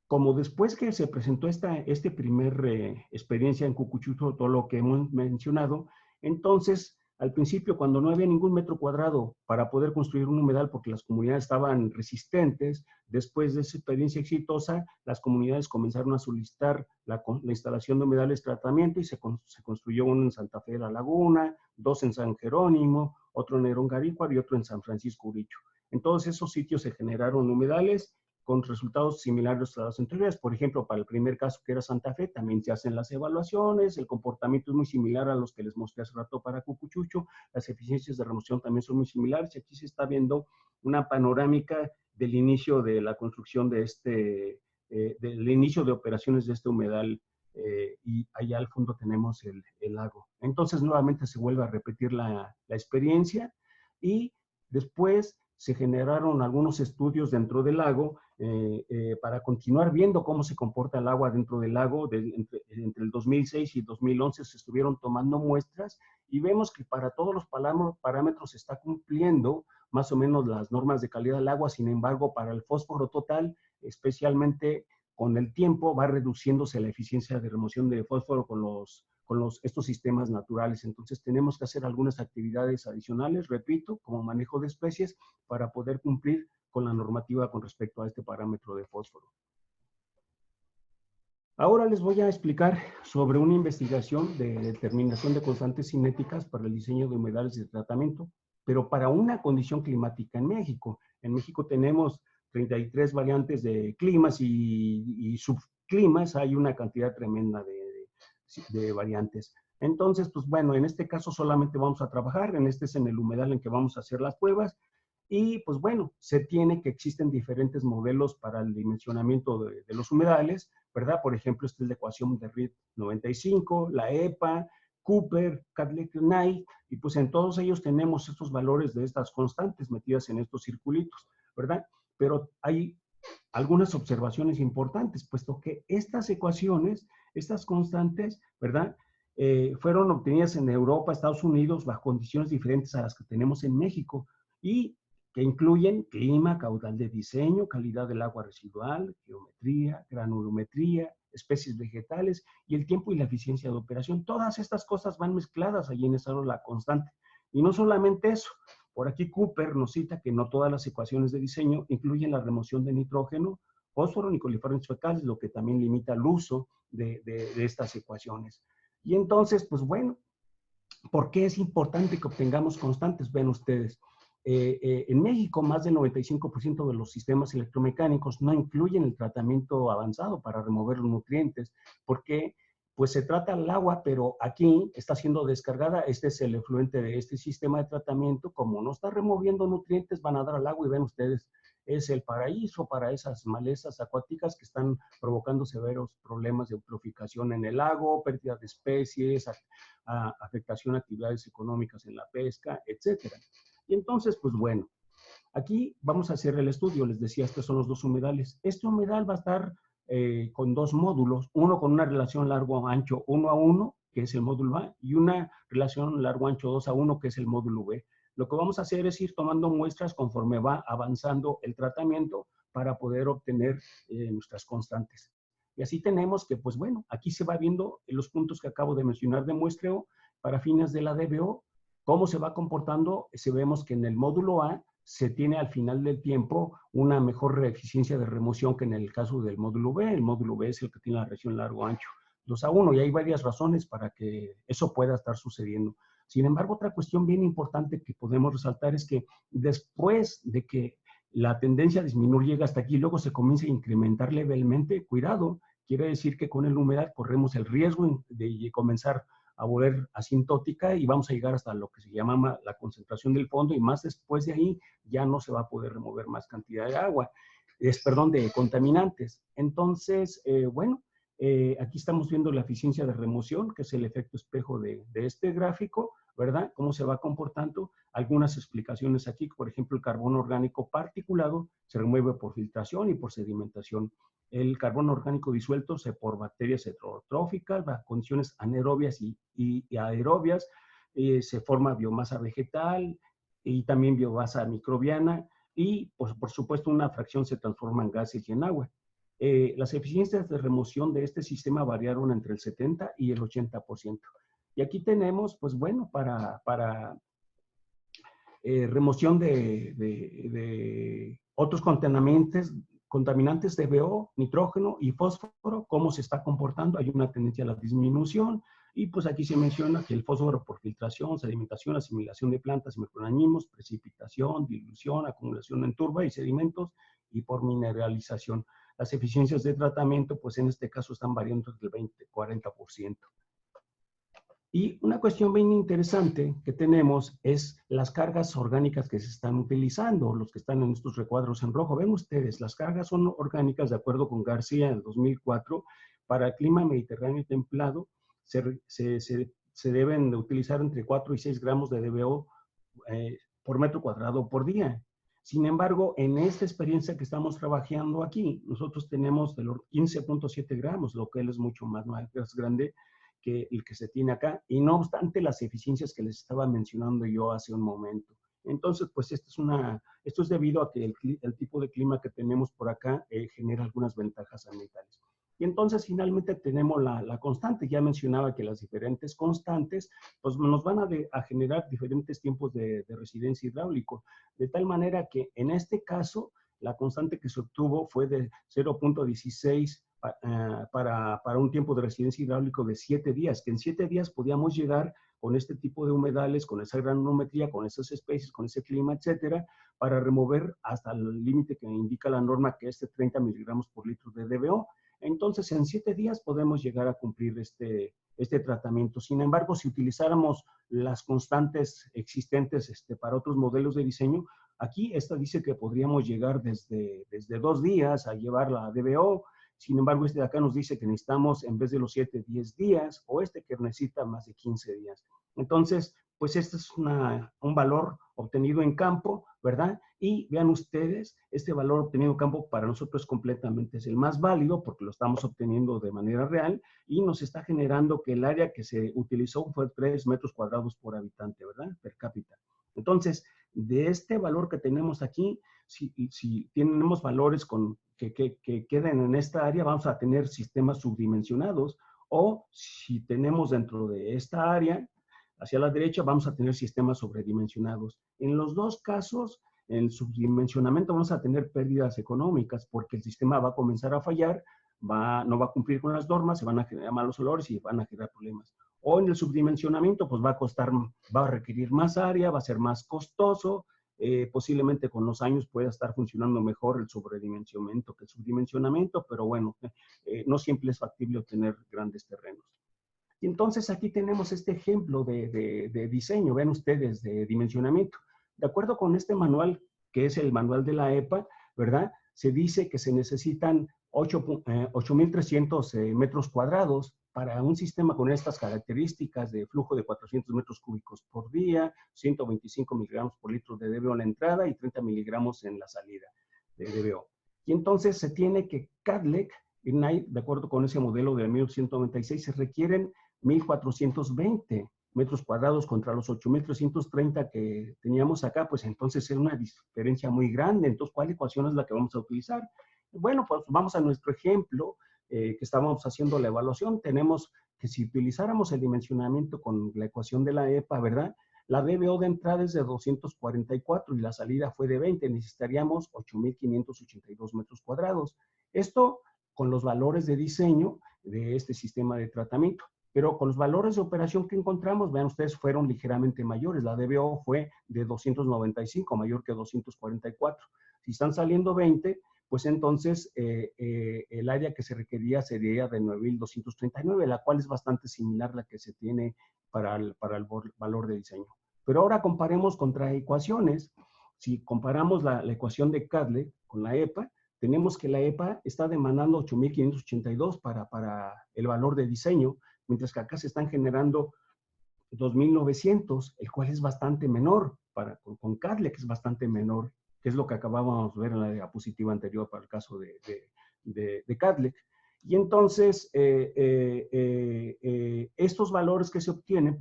como después que se presentó esta primer experiencia en Cucuchucho, todo lo que hemos mencionado, entonces Al principio, cuando no había ningún metro cuadrado para poder construir un humedal porque las comunidades estaban resistentes, después de esa experiencia exitosa, las comunidades comenzaron a solicitar la instalación de humedales de tratamiento y se construyó uno en Santa Fe de la Laguna, dos en San Jerónimo, otro en Herón Garícuaro y otro en San Francisco Uricho. En todos esos sitios se generaron humedales con resultados similares a los anteriores. Por ejemplo, para el primer caso que era Santa Fe, también se hacen las evaluaciones, el comportamiento es muy similar a los que les mostré hace rato para Cucuchucho, las eficiencias de remoción también son muy similares, y aquí se está viendo una panorámica del inicio de la construcción de del inicio de operaciones de este humedal, y allá al fondo tenemos el lago. Entonces, nuevamente se vuelve a repetir la experiencia, y después se generaron algunos estudios dentro del lago para continuar viendo cómo se comporta el agua dentro del lago. Entre el 2006 y 2011 se estuvieron tomando muestras y vemos que para todos los parámetros se está cumpliendo más o menos las normas de calidad del agua. Sin embargo, para el fósforo total, especialmente con el tiempo, va reduciéndose la eficiencia de remoción de fósforo con estos sistemas naturales. Entonces tenemos que hacer algunas actividades adicionales, repito, como manejo de especies, para poder cumplir con la normativa con respecto a este parámetro de fósforo. Ahora les voy a explicar sobre una investigación de determinación de constantes cinéticas para el diseño de humedales de tratamiento, pero para una condición climática en México. En México tenemos 33 variantes de climas y subclimas, hay una cantidad tremenda de variantes. Entonces, pues bueno, en este caso solamente vamos a trabajar, es en el humedal en que vamos a hacer las pruebas, y pues bueno, se tiene que existen diferentes modelos para el dimensionamiento de los humedales, ¿verdad? Por ejemplo, esta es la ecuación de Reed 95, la EPA, Cooper, Catlett-Knight, y pues en todos ellos tenemos estos valores de estas constantes metidas en estos circulitos, ¿verdad? Pero hay algunas observaciones importantes, puesto que estas ecuaciones, estas constantes, ¿verdad? Fueron obtenidas en Europa, Estados Unidos, bajo condiciones diferentes a las que tenemos en México, y que incluyen clima, caudal de diseño, calidad del agua residual, geometría, granulometría, especies vegetales y el tiempo y la eficiencia de operación. Todas estas cosas van mezcladas allí en esa la constante. Y no solamente eso, por aquí Cooper nos cita que no todas las ecuaciones de diseño incluyen la remoción de nitrógeno, fósforo ni coliformes fecales, lo que también limita el uso de estas ecuaciones. Y entonces, pues bueno, ¿por qué es importante que obtengamos constantes? Ven ustedes, en México más del 95% de los sistemas electromecánicos no incluyen el tratamiento avanzado para remover los nutrientes, porque pues se trata el agua, pero aquí está siendo descargada, este es el efluente de este sistema de tratamiento, como no está removiendo nutrientes, van a dar al agua y ven ustedes, es el paraíso para esas malezas acuáticas que están provocando severos problemas de eutroficación en el lago, pérdida de especies, afectación a actividades económicas en la pesca, etcétera. Y entonces, pues bueno, aquí vamos a hacer el estudio. Les decía, estos son los dos humedales. Este humedal va a estar con dos módulos, uno con una relación largo-ancho 1 a 1, que es el módulo A, y una relación largo-ancho 2 a 1, que es el módulo B. Lo que vamos a hacer es ir tomando muestras conforme va avanzando el tratamiento para poder obtener nuestras constantes. Y así tenemos que, pues bueno, aquí se va viendo los puntos que acabo de mencionar de muestreo para fines de la DBO, cómo se va comportando. Si vemos que en el módulo A se tiene al final del tiempo una mejor eficiencia de remoción que en el caso del módulo B. El módulo B es el que tiene la región largo-ancho 2 a 1, y hay varias razones para que eso pueda estar sucediendo. Sin embargo, otra cuestión bien importante que podemos resaltar es que después de que la tendencia a disminuir llega hasta aquí, luego se comienza a incrementar levemente, cuidado, quiere decir que con el humedal corremos el riesgo de comenzar a volver asintótica y vamos a llegar hasta lo que se llama la concentración del fondo, y más después de ahí ya no se va a poder remover más cantidad de agua, de contaminantes. Entonces, bueno, aquí estamos viendo la eficiencia de remoción, que es el efecto espejo de este gráfico, ¿verdad? Cómo se va comportando. Algunas explicaciones aquí, por ejemplo, el carbono orgánico particulado se remueve por filtración y por sedimentación. El carbono orgánico disuelto por bacterias heterotróficas, bajo condiciones anaerobias y aerobias, se forma biomasa vegetal y también biomasa microbiana, y pues, por supuesto una fracción se transforma en gases y en agua. Las eficiencias de remoción de este sistema variaron entre el 70 y el 80%. Y aquí tenemos, pues bueno, para remoción de otros contaminantes de DBO, nitrógeno y fósforo, cómo se está comportando. Hay una tendencia a la disminución. Y pues aquí se menciona que el fósforo por filtración, sedimentación, asimilación de plantas y microorganismos, precipitación, dilución, acumulación en turba y sedimentos, y por mineralización. Las eficiencias de tratamiento, pues en este caso están variando entre el 20-40%. Y una cuestión bien interesante que tenemos es las cargas orgánicas que se están utilizando, los que están en estos recuadros en rojo. Ven ustedes, las cargas son orgánicas de acuerdo con García en 2004. Para el clima mediterráneo templado se deben de utilizar entre 4 y 6 gramos de DBO por metro cuadrado por día. Sin embargo, en esta experiencia que estamos trabajando aquí, nosotros tenemos de los 15.7 gramos, lo que es mucho más grande que el que se tiene acá, y no obstante las eficiencias que les estaba mencionando yo hace un momento. Entonces, pues esto es debido a que el tipo de clima que tenemos por acá genera algunas ventajas ambientales. Y entonces finalmente tenemos la constante. Ya mencionaba que las diferentes constantes pues nos van a generar diferentes tiempos de residencia hidráulico, de tal manera que en este caso la constante que se obtuvo fue de 0.16 para un tiempo de residencia hidráulico de 7 días, que en 7 días podíamos llegar con este tipo de humedales, con esa granulometría, con esas especies, con ese clima, etcétera, para remover hasta el límite que indica la norma, que es de 30 miligramos por litro de DBO. Entonces, en 7 días podemos llegar a cumplir este tratamiento. Sin embargo, si utilizáramos las constantes existentes para otros modelos de diseño, aquí esta dice que podríamos llegar desde 2 días a llevar la DBO. Sin embargo, de acá nos dice que necesitamos, en vez de los 7, 10 días, o que necesita más de 15 días. Entonces, pues este es un valor obtenido en campo, ¿verdad? Y vean ustedes, este valor obtenido en campo para nosotros completamente es el más válido porque lo estamos obteniendo de manera real y nos está generando que el área que se utilizó fue 3 metros cuadrados por habitante, ¿verdad? Per cápita. Entonces, de este valor que tenemos aquí, si tenemos valores que queden en esta área, vamos a tener sistemas subdimensionados, o si tenemos dentro de esta área, hacia la derecha, vamos a tener sistemas sobredimensionados. En los dos casos, en el subdimensionamiento vamos a tener pérdidas económicas porque el sistema va a comenzar a fallar, no va a cumplir con las normas, se van a generar malos olores y van a generar problemas. O en el subdimensionamiento, pues va a requerir más área, va a ser más costoso, posiblemente con los años pueda estar funcionando mejor el sobredimensionamiento que el subdimensionamiento, pero bueno, no siempre es factible obtener grandes terrenos. Y entonces aquí tenemos este ejemplo de diseño, vean ustedes, de dimensionamiento. De acuerdo con este manual, que es el manual de la EPA, ¿verdad? Se dice que se necesitan 8,300 metros cuadrados para un sistema con estas características de flujo de 400 metros cúbicos por día, 125 miligramos por litro de DBO en la entrada y 30 miligramos en la salida de DBO. Y entonces se tiene que CADLEC, de acuerdo con ese modelo de 1996, se requieren 1,420 metros cuadrados contra los 8,330 que teníamos acá, pues entonces es una diferencia muy grande. Entonces, ¿cuál ecuación es la que vamos a utilizar? Bueno, pues vamos a nuestro ejemplo que estábamos haciendo la evaluación. Tenemos que si utilizáramos el dimensionamiento con la ecuación de la EPA, ¿verdad? La DBO de entrada es de 244 y la salida fue de 20. Necesitaríamos 8,582 metros cuadrados. Esto con los valores de diseño de este sistema de tratamiento. Pero con los valores de operación que encontramos, vean ustedes, fueron ligeramente mayores. La DBO fue de 295, mayor que 244. Si están saliendo 20, pues entonces el área que se requería sería de 9,239, la cual es bastante similar a la que se tiene para el valor de diseño. Pero ahora comparemos contraecuaciones. Si comparamos la ecuación de CADLEC con la EPA, tenemos que la EPA está demandando 8,582 para el valor de diseño, mientras que acá se están generando 2,900, el cual es bastante menor, con CADLEC es bastante menor, que es lo que acabábamos de ver en la diapositiva anterior para el caso de CADLEC. Y entonces, estos valores que se obtienen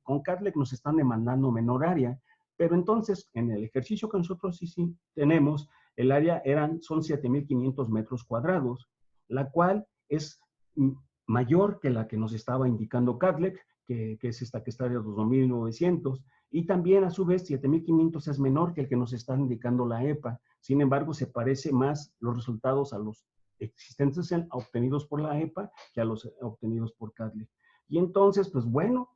con CADLEC nos están demandando menor área, pero entonces, en el ejercicio que nosotros sí tenemos, el área son 7,500 metros cuadrados, la cual es mayor que la que nos estaba indicando Cadlec, que es esta que está de 2.900, y también a su vez 7.500 es menor que el que nos está indicando la EPA. Sin embargo, se parece más los resultados a los existentes obtenidos por la EPA que a los obtenidos por Cadlec. Y entonces, pues bueno,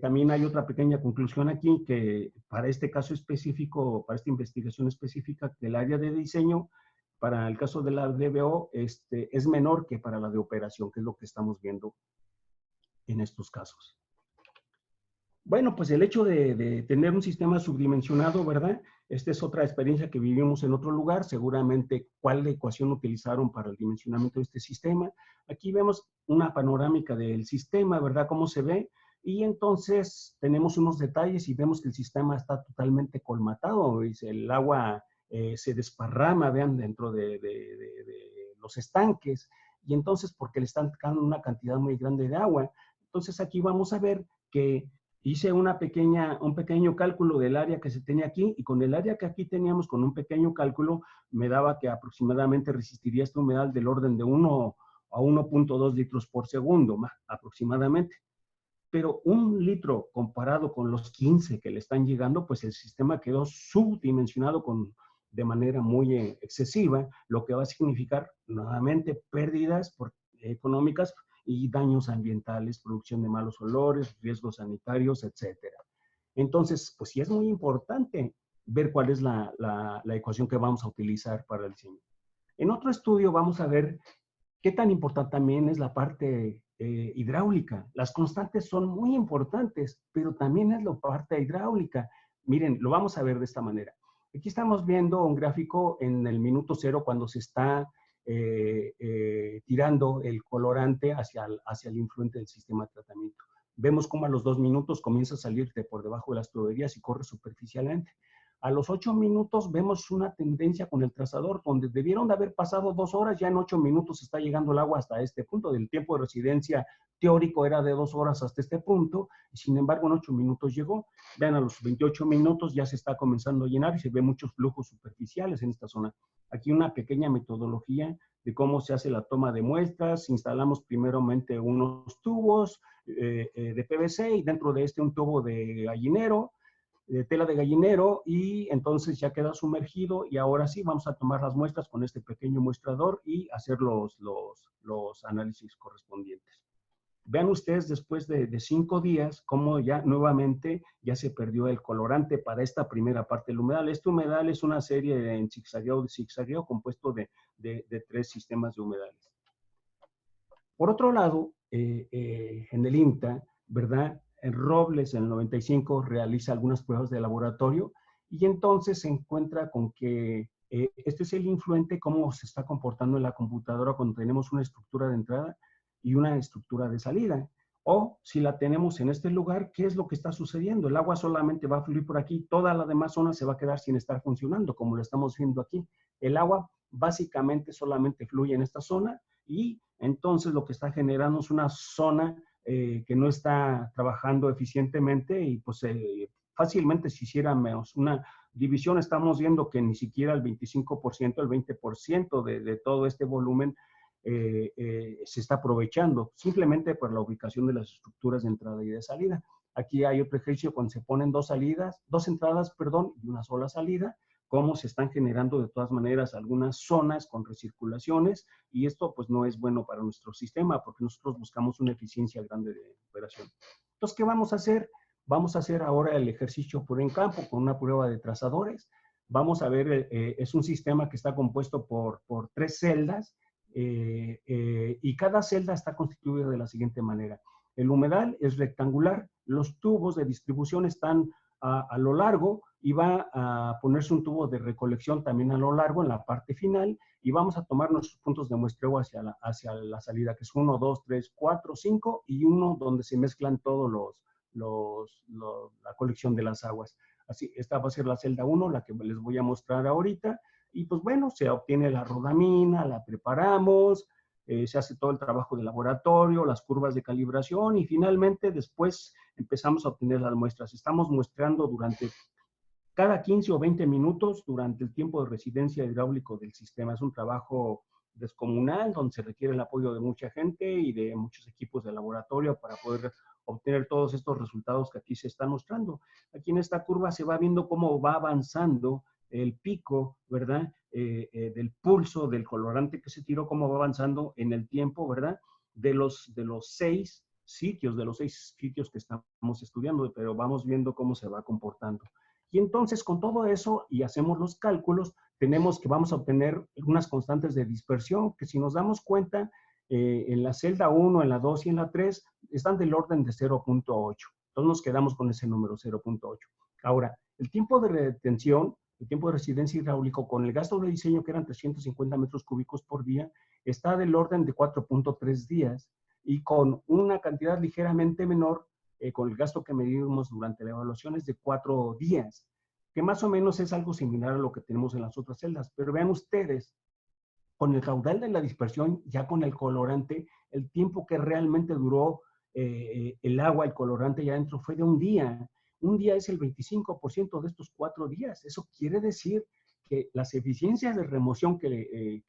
también hay otra pequeña conclusión aquí, que para este caso específico, para esta investigación específica del área de diseño, para el caso de la DBO, es menor que para la de operación, que es lo que estamos viendo en estos casos. Bueno, pues el hecho de tener un sistema subdimensionado, ¿verdad? Esta es otra experiencia que vivimos en otro lugar, seguramente cuál ecuación utilizaron para el dimensionamiento de este sistema. Aquí vemos una panorámica del sistema, ¿verdad? Cómo se ve. Y entonces tenemos unos detalles y vemos que el sistema está totalmente colmatado. El agua se desparrama, vean, dentro de los estanques. Y entonces, porque le están dando una cantidad muy grande de agua. Entonces aquí vamos a ver que hice un pequeño cálculo del área que se tenía aquí, y con el área que aquí teníamos, con un pequeño cálculo, me daba que aproximadamente resistiría esta humedad del orden de 1 a 1.2 litros por segundo, aproximadamente. Pero 1 litro comparado con los 15 que le están llegando, pues el sistema quedó subdimensionado de manera muy excesiva, lo que va a significar nuevamente pérdidas económicas y daños ambientales, producción de malos olores, riesgos sanitarios, etcétera. Entonces, pues sí es muy importante ver cuál es la ecuación que vamos a utilizar para el diseño. En otro estudio vamos a ver qué tan importante también es la parte hidráulica. Las constantes son muy importantes, pero también es la parte hidráulica. Miren, lo vamos a ver de esta manera. Aquí estamos viendo un gráfico en el minuto 0 cuando se está tirando el colorante hacia el influente del sistema de tratamiento. Vemos cómo a los 2 minutos comienza a salir por debajo de las tuberías y corre superficialmente. A los 8 minutos vemos una tendencia con el trazador, donde debieron de haber pasado 2 horas, ya en 8 minutos está llegando el agua hasta este punto. Del tiempo de residencia teórico era de 2 horas hasta este punto, y sin embargo en 8 minutos llegó. Vean, a los 28 minutos ya se está comenzando a llenar y se ven muchos flujos superficiales en esta zona. Aquí una pequeña metodología de cómo se hace la toma de muestras. Instalamos primeramente unos tubos de PVC y dentro de un tubo de gallinero, de tela de gallinero, y entonces ya queda sumergido, y ahora sí vamos a tomar las muestras con este pequeño muestrador y hacer los análisis correspondientes. Vean ustedes después de 5 días cómo ya nuevamente ya se perdió el colorante para esta primera parte del humedal. Este humedal es una serie en zigzagueo compuesto de 3 sistemas de humedales. Por otro lado, en el INTA, ¿verdad? En Robles, en el 95, realiza algunas pruebas de laboratorio y entonces se encuentra con que este es el influente, cómo se está comportando en la computadora cuando tenemos una estructura de entrada y una estructura de salida. O si la tenemos en este lugar, ¿qué es lo que está sucediendo? El agua solamente va a fluir por aquí, toda la demás zona se va a quedar sin estar funcionando, como lo estamos viendo aquí. El agua básicamente solamente fluye en esta zona, y entonces lo que está generando es una zona que no está trabajando eficientemente, y pues fácilmente si hiciéramos una división, estamos viendo que ni siquiera el 25%, el 20% de todo este volumen se está aprovechando, simplemente por la ubicación de las estructuras de entrada y de salida. Aquí hay otro ejercicio cuando se ponen dos entradas, y una sola salida, cómo se están generando de todas maneras algunas zonas con recirculaciones, y esto pues no es bueno para nuestro sistema, porque nosotros buscamos una eficiencia grande de operación. Entonces, ¿qué vamos a hacer? Vamos a hacer ahora el ejercicio prueba en campo con una prueba de trazadores. Vamos a ver, es un sistema que está compuesto por 3 celdas, y cada celda está constituida de la siguiente manera. El humedal es rectangular, los tubos de distribución están a lo largo, y va a ponerse un tubo de recolección también a lo largo en la parte final, y vamos a tomar nuestros puntos de muestreo hacia la salida, que es 1, 2, 3, 4, 5, y uno donde se mezclan todos la colección de las aguas. Así, esta va a ser la celda 1, la que les voy a mostrar ahorita, y pues bueno, se obtiene la rodamina, la preparamos, se hace todo el trabajo de laboratorio, las curvas de calibración, y finalmente después empezamos a obtener las muestras. Estamos muestrando durante cada 15 o 20 minutos durante el tiempo de residencia hidráulico del sistema. Es un trabajo descomunal, donde se requiere el apoyo de mucha gente y de muchos equipos de laboratorio para poder obtener todos estos resultados que aquí se están mostrando. Aquí en esta curva se va viendo cómo va avanzando el pico, ¿verdad? Del pulso del colorante que se tiró, cómo va avanzando en el tiempo, ¿verdad? De los 6 sitios que estamos estudiando, pero vamos viendo cómo se va comportando. Y entonces, con todo eso, y hacemos los cálculos, tenemos que vamos a obtener unas constantes de dispersión, que si nos damos cuenta, en la celda 1, en la 2 y en la 3, están del orden de 0.8. Entonces nos quedamos con ese número, 0.8. Ahora, el tiempo de retención, el tiempo de residencia hidráulico, con el gasto de diseño, que eran 350 metros cúbicos por día, está del orden de 4.3 días, y con una cantidad ligeramente menor, con el gasto que medimos durante la evaluación, es de 4 días, que más o menos es algo similar a lo que tenemos en las otras celdas. Pero vean ustedes, con el caudal de la dispersión, ya con el colorante, el tiempo que realmente duró el agua, el colorante ya adentro, fue de un día. Un día es el 25% de estos 4 días. Eso quiere decir que las eficiencias de remoción que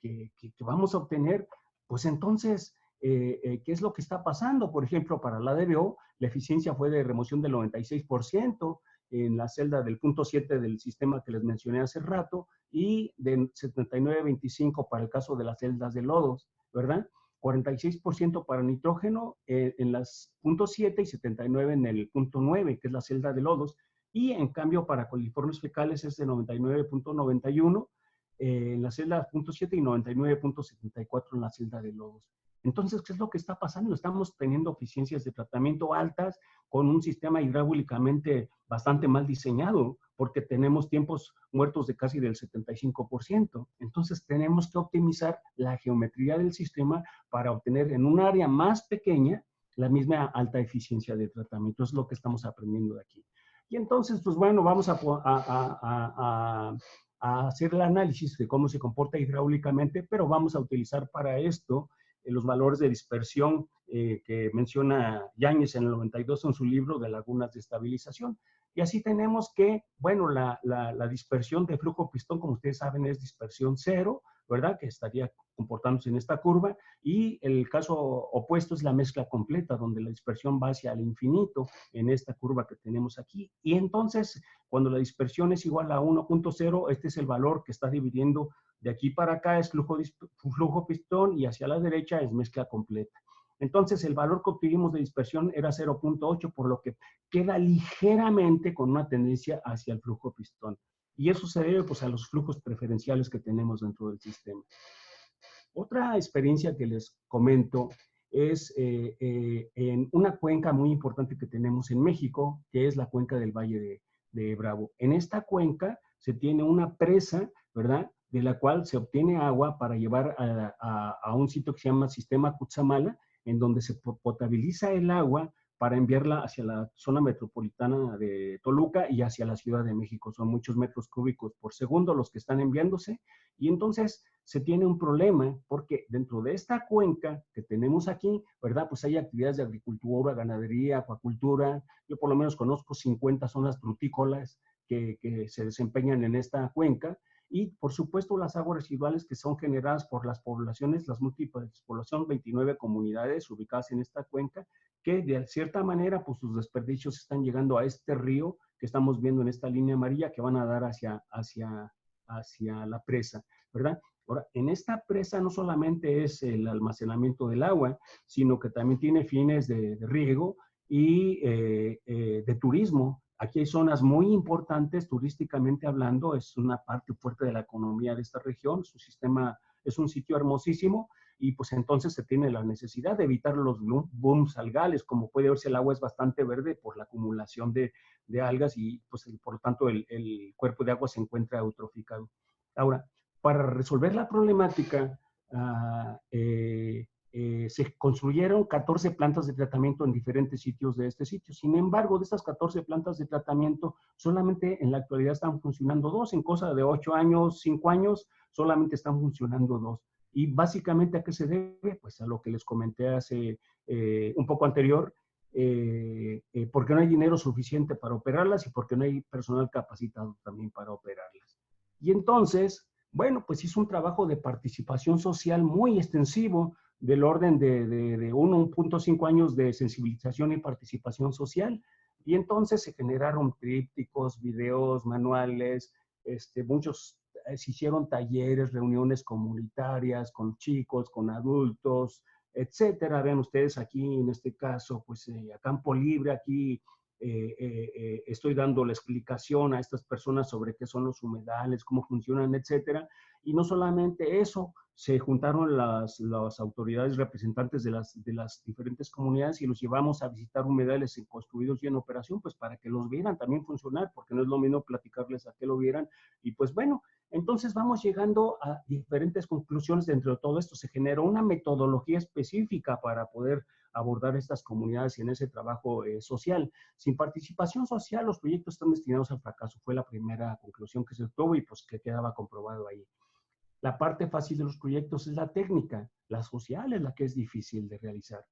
vamos a obtener, pues entonces, ¿qué es lo que está pasando? Por ejemplo, para la DBO, la eficiencia fue de remoción del 96%, en la celda del punto 7 del sistema que les mencioné hace rato, y de 79.25 para el caso de las celdas de lodos, ¿verdad? 46% para nitrógeno en las punto 7 y 79 en el punto 9, que es la celda de lodos, y en cambio para coliformes fecales es de 99.91 en la celda punto 7 y 99.74 en la celda de lodos. Entonces, ¿qué es lo que está pasando? Estamos teniendo eficiencias de tratamiento altas con un sistema hidráulicamente bastante mal diseñado, porque tenemos tiempos muertos de casi del 75%. Entonces, tenemos que optimizar la geometría del sistema para obtener en un área más pequeña la misma alta eficiencia de tratamiento. Es lo que estamos aprendiendo de aquí. Y entonces, pues bueno, vamos a hacer el análisis de cómo se comporta hidráulicamente, pero vamos a utilizar para esto los valores de dispersión que menciona Yáñez en el 92 en su libro de lagunas de estabilización. Y así tenemos que, bueno, la dispersión de flujo pistón, como ustedes saben, es dispersión cero, ¿verdad? Que estaría comportándose en esta curva. Y el caso opuesto es la mezcla completa, donde la dispersión va hacia el infinito en esta curva que tenemos aquí. Y entonces, cuando la dispersión es igual a 1.0, este es el valor que está dividiendo de aquí para acá es flujo pistón y hacia la derecha es mezcla completa. Entonces, el valor que obtuvimos de dispersión era 0.8, por lo que queda ligeramente con una tendencia hacia el flujo pistón. Y eso se debe pues, a los flujos preferenciales que tenemos dentro del sistema. Otra experiencia que les comento es en una cuenca muy importante que tenemos en México, que es la cuenca del Valle de Bravo. En esta cuenca se tiene una presa, ¿verdad?, de la cual se obtiene agua para llevar a un sitio que se llama Sistema Cutzamala, en donde se potabiliza el agua para enviarla hacia la zona metropolitana de Toluca y hacia la Ciudad de México. Son muchos metros cúbicos por segundo los que están enviándose, y entonces se tiene un problema porque dentro de esta cuenca que tenemos aquí, ¿verdad? Pues hay actividades de agricultura, ganadería, acuacultura. Yo por lo menos conozco 50 zonas frutícolas que se desempeñan en esta cuenca, y por supuesto las aguas residuales que son generadas por las poblaciones, las múltiples poblaciones, 29 comunidades ubicadas en esta cuenca, que de cierta manera pues sus desperdicios están llegando a este río que estamos viendo en esta línea amarilla, que van a dar hacia la presa, ¿verdad? Ahora, en esta presa no solamente es el almacenamiento del agua, sino que también tiene fines de riego y de turismo. Aquí hay zonas muy importantes turísticamente hablando, es una parte fuerte de la economía de esta región, su sistema es un sitio hermosísimo, y pues entonces se tiene la necesidad de evitar los booms algales. Como puede verse, el agua es bastante verde por la acumulación de algas, y pues por lo tanto el cuerpo de agua se encuentra eutroficado. Ahora, para resolver la problemática, se construyeron 14 plantas de tratamiento en diferentes sitios de este sitio. Sin embargo, de estas 14 plantas de tratamiento, solamente en la actualidad están funcionando 2. En cosa de 8 años, 5 años, solamente están funcionando 2. Y básicamente, ¿a qué se debe? Pues a lo que les comenté hace un poco anterior, porque no hay dinero suficiente para operarlas y porque no hay personal capacitado también para operarlas. Y entonces, bueno, pues hizo un trabajo de participación social muy extensivo, del orden de 1.5 años de sensibilización y participación social. Y entonces se generaron trípticos, videos, manuales, muchos, se hicieron talleres, reuniones comunitarias con chicos, con adultos, etcétera. Vean ustedes aquí, en este caso, pues a campo libre, aquí estoy dando la explicación a estas personas sobre qué son los humedales, cómo funcionan, etcétera. Y no solamente eso, se juntaron las autoridades representantes de las diferentes comunidades y los llevamos a visitar humedales construidos y en operación, pues para que los vieran también funcionar, porque no es lo mismo platicarles a que lo vieran. Y pues bueno, entonces vamos llegando a diferentes conclusiones dentro de todo esto. Se generó una metodología específica para poder abordar estas comunidades y en ese trabajo social. Sin participación social, los proyectos están destinados al fracaso. Fue la primera conclusión que se obtuvo y pues que quedaba comprobado ahí. La parte fácil de los proyectos es la técnica, la social es la que es difícil de realizar.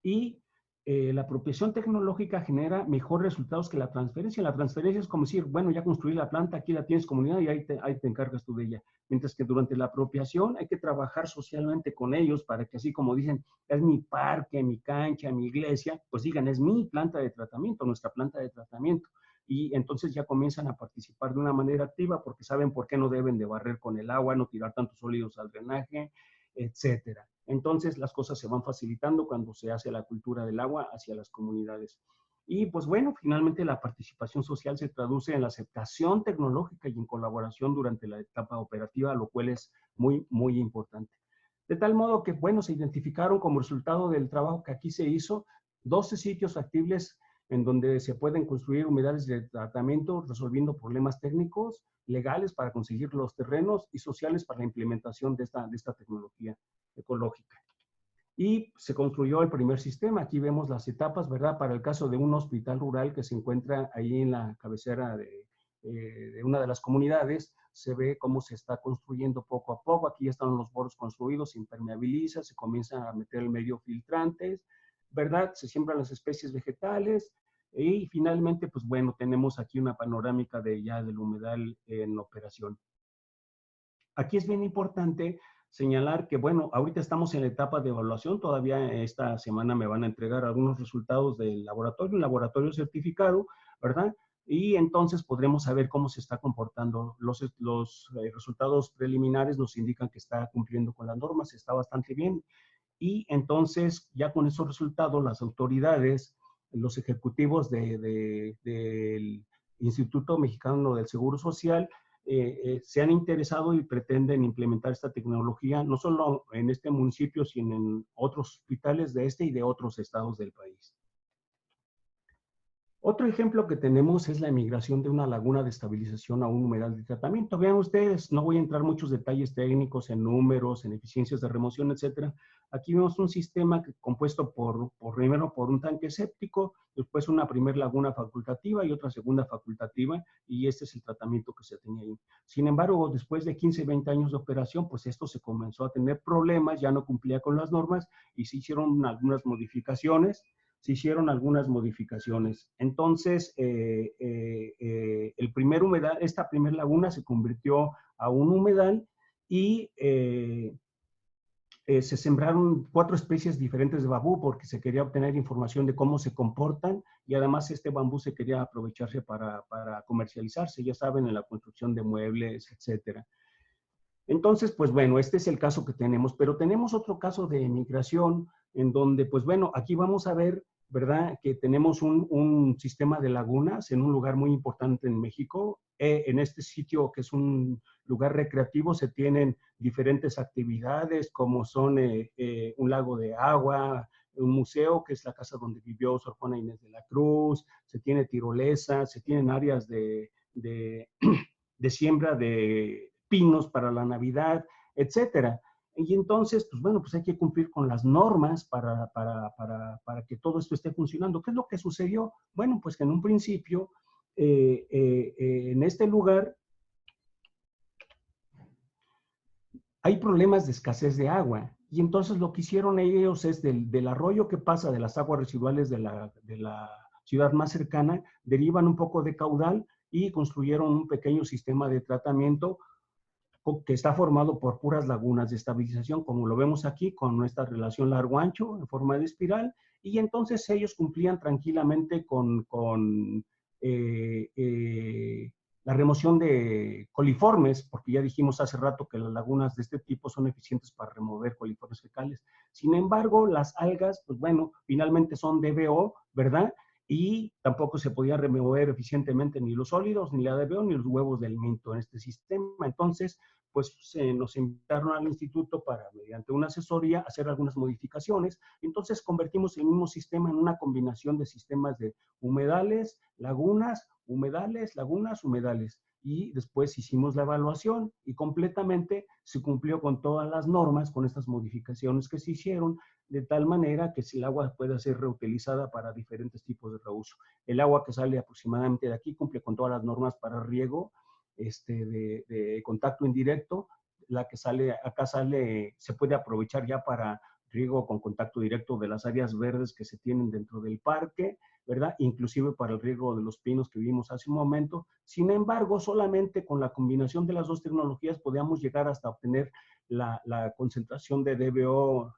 Y la apropiación tecnológica genera mejores resultados que la transferencia. La transferencia es como decir, bueno, ya construí la planta, aquí la tienes comunidad y ahí te encargas tú de ella. Mientras que durante la apropiación hay que trabajar socialmente con ellos para que así como dicen, es mi parque, mi cancha, mi iglesia, pues digan, es mi planta de tratamiento, nuestra planta de tratamiento. Y entonces ya comienzan a participar de una manera activa porque saben por qué no deben de barrer con el agua, no tirar tantos sólidos al drenaje, etcétera. Entonces las cosas se van facilitando cuando se hace la cultura del agua hacia las comunidades. Y pues bueno, finalmente la participación social se traduce en la aceptación tecnológica y en colaboración durante la etapa operativa, lo cual es muy, muy importante. De tal modo que, bueno, se identificaron como resultado del trabajo que aquí se hizo 12 sitios factibles en donde se pueden construir humedales de tratamiento resolviendo problemas técnicos, legales para conseguir los terrenos y sociales para la implementación de esta tecnología ecológica. Y se construyó el primer sistema. Aquí vemos las etapas, ¿verdad? Para el caso de un hospital rural que se encuentra ahí en la cabecera de una de las comunidades, se ve cómo se está construyendo poco a poco. Aquí ya están los bordos construidos, se impermeabiliza, se comienza a meter el medio filtrantes, ¿verdad? Se siembran las especies vegetales y finalmente, pues bueno, tenemos aquí una panorámica de ya del humedal en operación. Aquí es bien importante señalar que, bueno, ahorita estamos en la etapa de evaluación, todavía esta semana me van a entregar algunos resultados del laboratorio, un laboratorio certificado, ¿verdad? Y entonces podremos saber cómo se está comportando. Los resultados preliminares nos indican que está cumpliendo con las normas, está bastante bien. Y entonces, ya con esos resultados, las autoridades, los ejecutivos del Instituto Mexicano del Seguro Social, se han interesado y pretenden implementar esta tecnología, no solo en este municipio, sino en otros hospitales de este y de otros estados del país. Otro ejemplo que tenemos es la emigración de una laguna de estabilización a un humedal de tratamiento. Vean ustedes, no voy a entrar en muchos detalles técnicos, en números, en eficiencias de remoción, etcétera. Aquí vemos un sistema compuesto primero por un tanque séptico, después una primera laguna facultativa y otra segunda facultativa, y este es el tratamiento que se tenía ahí. Sin embargo, después de 15, 20 años de operación, pues esto se comenzó a tener problemas, ya no cumplía con las normas y se hicieron algunas modificaciones. Entonces, esta primera laguna se convirtió a un humedal y se sembraron 4 especies diferentes de bambú porque se quería obtener información de cómo se comportan y además este bambú se quería aprovecharse para comercializarse, ya saben, en la construcción de muebles, etcétera. Entonces, pues bueno, este es el caso que tenemos, pero tenemos otro caso de migración en donde, pues bueno, aquí vamos a ver, ¿verdad? Que tenemos un sistema de lagunas en un lugar muy importante en México. En este sitio, que es un lugar recreativo, se tienen diferentes actividades como son un lago de agua, un museo, que es la casa donde vivió Sor Juana Inés de la Cruz, se tiene tirolesa, se tienen áreas de siembra de pinos para la Navidad, etcétera. Y entonces, pues bueno, pues hay que cumplir con las normas para que todo esto esté funcionando. ¿Qué es lo que sucedió? Bueno, pues que en un principio, en este lugar, hay problemas de escasez de agua. Y entonces lo que hicieron ellos es del arroyo que pasa de las aguas residuales de la ciudad más cercana, derivan un poco de caudal y construyeron un pequeño sistema de tratamiento que está formado por puras lagunas de estabilización, como lo vemos aquí, con nuestra relación largo-ancho en forma de espiral, y entonces ellos cumplían tranquilamente con la remoción de coliformes, porque ya dijimos hace rato que las lagunas de este tipo son eficientes para remover coliformes fecales. Sin embargo, las algas, pues bueno, finalmente son DBO, ¿verdad? Y tampoco se podía remover eficientemente ni los sólidos, ni la DBO, ni los huevos del minto en este sistema. Entonces, pues nos invitaron al instituto para, mediante una asesoría, hacer algunas modificaciones. Entonces, convertimos el mismo sistema en una combinación de sistemas de humedales, lagunas, humedales, lagunas, humedales. Y después hicimos la evaluación y completamente se cumplió con todas las normas, con estas modificaciones que se hicieron, de tal manera que si el agua puede ser reutilizada para diferentes tipos de reuso. El agua que sale aproximadamente de aquí cumple con todas las normas para riego de contacto indirecto. La que sale, acá sale, se puede aprovechar ya para riego con contacto directo de las áreas verdes que se tienen dentro del parque, ¿verdad? Inclusive para el riego de los pinos que vimos hace un momento. Sin embargo, solamente con la combinación de las dos tecnologías podíamos llegar hasta obtener la concentración de DBO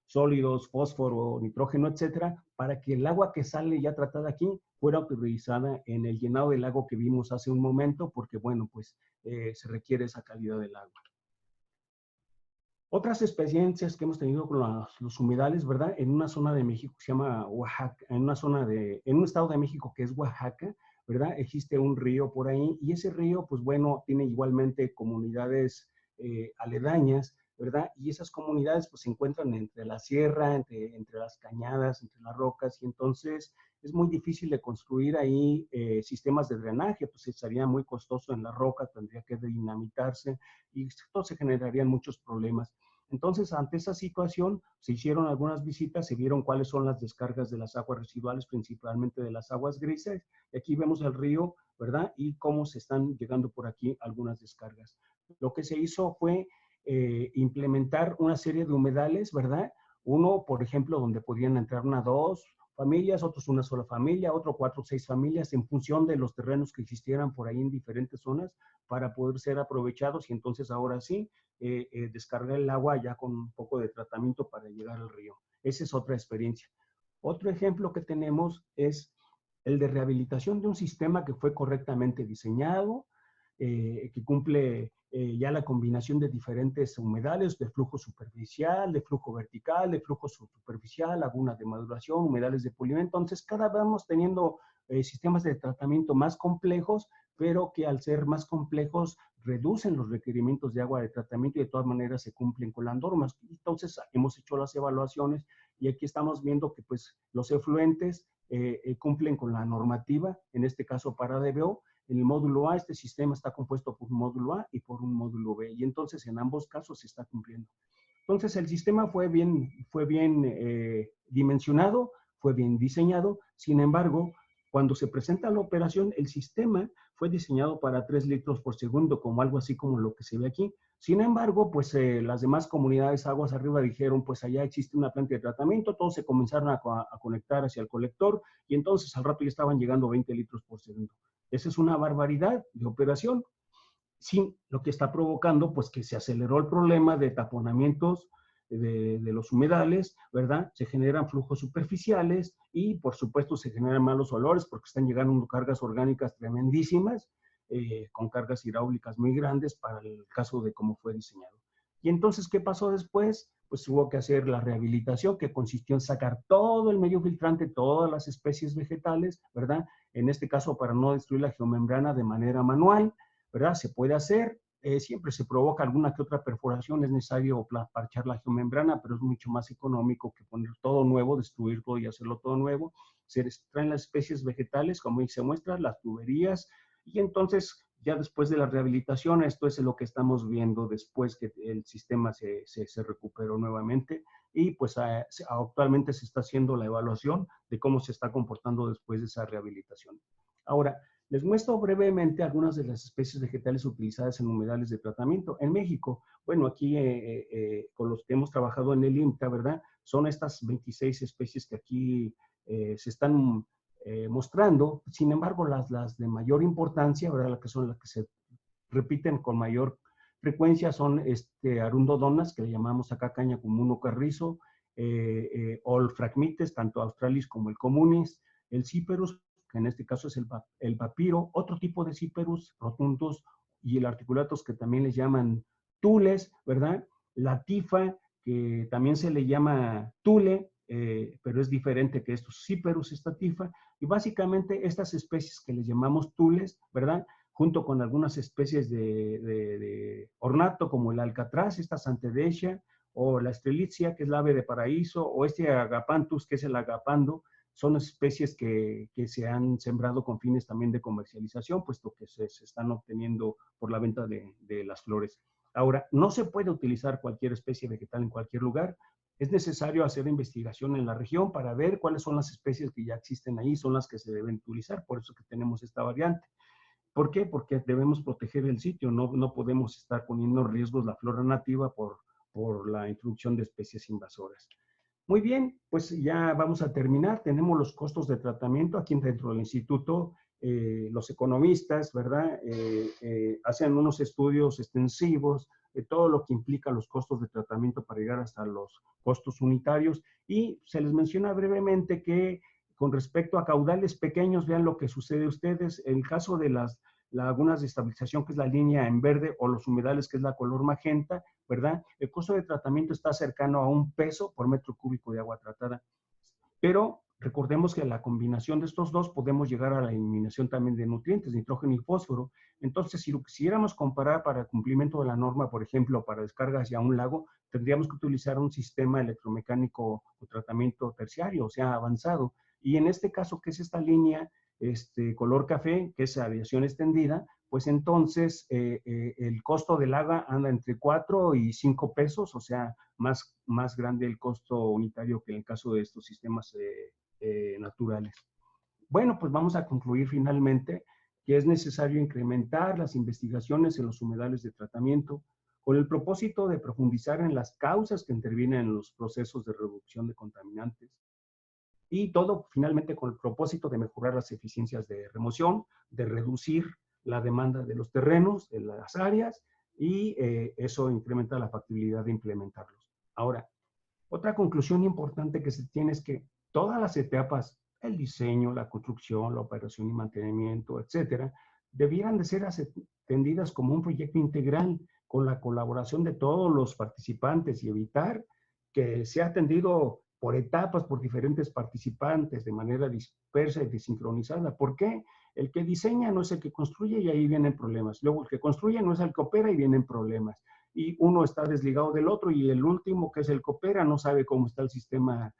sólidos, fósforo, nitrógeno, etcétera, para que el agua que sale ya tratada aquí fuera utilizada en el llenado del lago que vimos hace un momento, porque, bueno, pues se requiere esa calidad del agua. Otras experiencias que hemos tenido con los humedales, ¿verdad? En una zona de México que se llama Oaxaca, en un estado de México que es Oaxaca, ¿verdad? Existe un río por ahí y ese río, pues bueno, tiene igualmente comunidades aledañas, ¿verdad? Y esas comunidades pues se encuentran entre la sierra, entre las cañadas, entre las rocas y entonces es muy difícil de construir ahí sistemas de drenaje, pues sería muy costoso en la roca, tendría que dinamitarse y esto se generarían muchos problemas. Entonces, ante esa situación, se hicieron algunas visitas, se vieron cuáles son las descargas de las aguas residuales, principalmente de las aguas grises. Y aquí vemos el río, ¿verdad? Y cómo se están llegando por aquí algunas descargas. Lo que se hizo fue implementar una serie de humedales, ¿verdad? Uno, por ejemplo, donde podían entrar una, dos familias, otros una sola familia, otro 4 o 6 familias, en función de los terrenos que existieran por ahí en diferentes zonas para poder ser aprovechados y entonces ahora sí descargar el agua ya con un poco de tratamiento para llegar al río. Esa es otra experiencia. Otro ejemplo que tenemos es el de rehabilitación de un sistema que fue correctamente diseñado, que cumple ya la combinación de diferentes humedales, de flujo superficial, de flujo vertical, de flujo superficial, lagunas de maduración, humedales de pulimento. Entonces, cada vez vamos teniendo sistemas de tratamiento más complejos, pero que al ser más complejos reducen los requerimientos de agua de tratamiento y de todas maneras se cumplen con las normas. Entonces, hemos hecho las evaluaciones y aquí estamos viendo que pues los efluentes cumplen con la normativa, en este caso para DBO. En el módulo A, este sistema está compuesto por un módulo A y por un módulo B, y entonces en ambos casos se está cumpliendo. Entonces el sistema fue bien dimensionado, fue bien diseñado, sin embargo, cuando se presenta la operación, el sistema fue diseñado para 3 litros por segundo, como algo así como lo que se ve aquí. Sin embargo, pues las demás comunidades aguas arriba dijeron, pues allá existe una planta de tratamiento, todos se comenzaron a conectar hacia el colector y entonces al rato ya estaban llegando 20 litros por segundo. Esa es una barbaridad de operación. Sí, lo que está provocando, pues que se aceleró el problema de taponamientos de los humedales, ¿verdad? Se generan flujos superficiales y, por supuesto, se generan malos olores porque están llegando cargas orgánicas tremendísimas, con cargas hidráulicas muy grandes para el caso de cómo fue diseñado. Y entonces, ¿qué pasó después? Pues hubo que hacer la rehabilitación, que consistió en sacar todo el medio filtrante, todas las especies vegetales, ¿verdad? En este caso, para no destruir la geomembrana de manera manual, ¿verdad? Se puede hacer, siempre se provoca alguna que otra perforación, es necesario parchar la geomembrana, pero es mucho más económico que poner todo nuevo, destruir todo y hacerlo todo nuevo. Se extraen las especies vegetales, como ahí se muestra, las tuberías, y entonces ya después de la rehabilitación, esto es lo que estamos viendo después que el sistema se recuperó nuevamente y pues actualmente se está haciendo la evaluación de cómo se está comportando después de esa rehabilitación. Ahora, les muestro brevemente algunas de las especies vegetales utilizadas en humedales de tratamiento. En México, bueno, aquí con los que hemos trabajado en el IMTA, ¿verdad? Son estas 26 especies que aquí se están mostrando. Sin embargo, las de mayor importancia, ¿verdad? Las que son las que se repiten con mayor frecuencia son arundodonas, que le llamamos acá caña común o carrizo, Phragmites, tanto australis como el communis, el Cyperus, que en este caso es el papiro, otro tipo de Cyperus rotundos y el articulatus, que también les llaman tules, ¿verdad? La tifa, que también se le llama tule, pero es diferente que estos Cyperus, esta tifa, y básicamente estas especies que les llamamos tules, ¿verdad? Junto con algunas especies de ornato, como el alcatraz, esta Santedecia, o la estrelitzia, que es la ave de paraíso, o este agapanthus, que es el agapando, son especies que se han sembrado con fines también de comercialización, puesto que se están obteniendo por la venta de las flores. Ahora, no se puede utilizar cualquier especie vegetal en cualquier lugar. Es necesario hacer investigación en la región para ver cuáles son las especies que ya existen ahí, son las que se deben utilizar, por eso que tenemos esta variante. ¿Por qué? Porque debemos proteger el sitio, no podemos estar poniendo en riesgo la flora nativa por la introducción de especies invasoras. Muy bien, pues ya vamos a terminar. Tenemos los costos de tratamiento aquí dentro del instituto. Los economistas, ¿verdad? Hacen unos estudios extensivos de todo lo que implica los costos de tratamiento para llegar hasta los costos unitarios, y se les menciona brevemente que con respecto a caudales pequeños, vean lo que sucede a ustedes. En el caso de las lagunas de estabilización, que es la línea en verde, o los humedales, que es la color magenta, ¿verdad? El costo de tratamiento está cercano a $1 por metro cúbico de agua tratada. Pero recordemos que la combinación de estos dos podemos llegar a la eliminación también de nutrientes, nitrógeno y fósforo. Entonces, si lo quisiéramos comparar para el cumplimiento de la norma, por ejemplo, para descarga hacia un lago, tendríamos que utilizar un sistema electromecánico o tratamiento terciario, o sea, avanzado. Y en este caso, que es esta línea color café, que es aviación extendida, pues entonces el costo del agua anda entre 4 y 5 pesos, o sea, más grande el costo unitario que en el caso de estos sistemas naturales. Bueno, pues vamos a concluir finalmente que es necesario incrementar las investigaciones en los humedales de tratamiento con el propósito de profundizar en las causas que intervienen en los procesos de reducción de contaminantes, y todo finalmente con el propósito de mejorar las eficiencias de remoción, de reducir la demanda de los terrenos, de las áreas, y eso incrementa la factibilidad de implementarlos. Ahora, otra conclusión importante que se tiene es que todas las etapas, el diseño, la construcción, la operación y mantenimiento, etcétera, debieran de ser atendidas como un proyecto integral con la colaboración de todos los participantes, y evitar que sea atendido por etapas, por diferentes participantes, de manera dispersa y desincronizada. ¿Por qué? El que diseña no es el que construye, y ahí vienen problemas. Luego, el que construye no es el que opera, y vienen problemas. Y uno está desligado del otro, y el último, que es el que opera, no sabe cómo está el sistema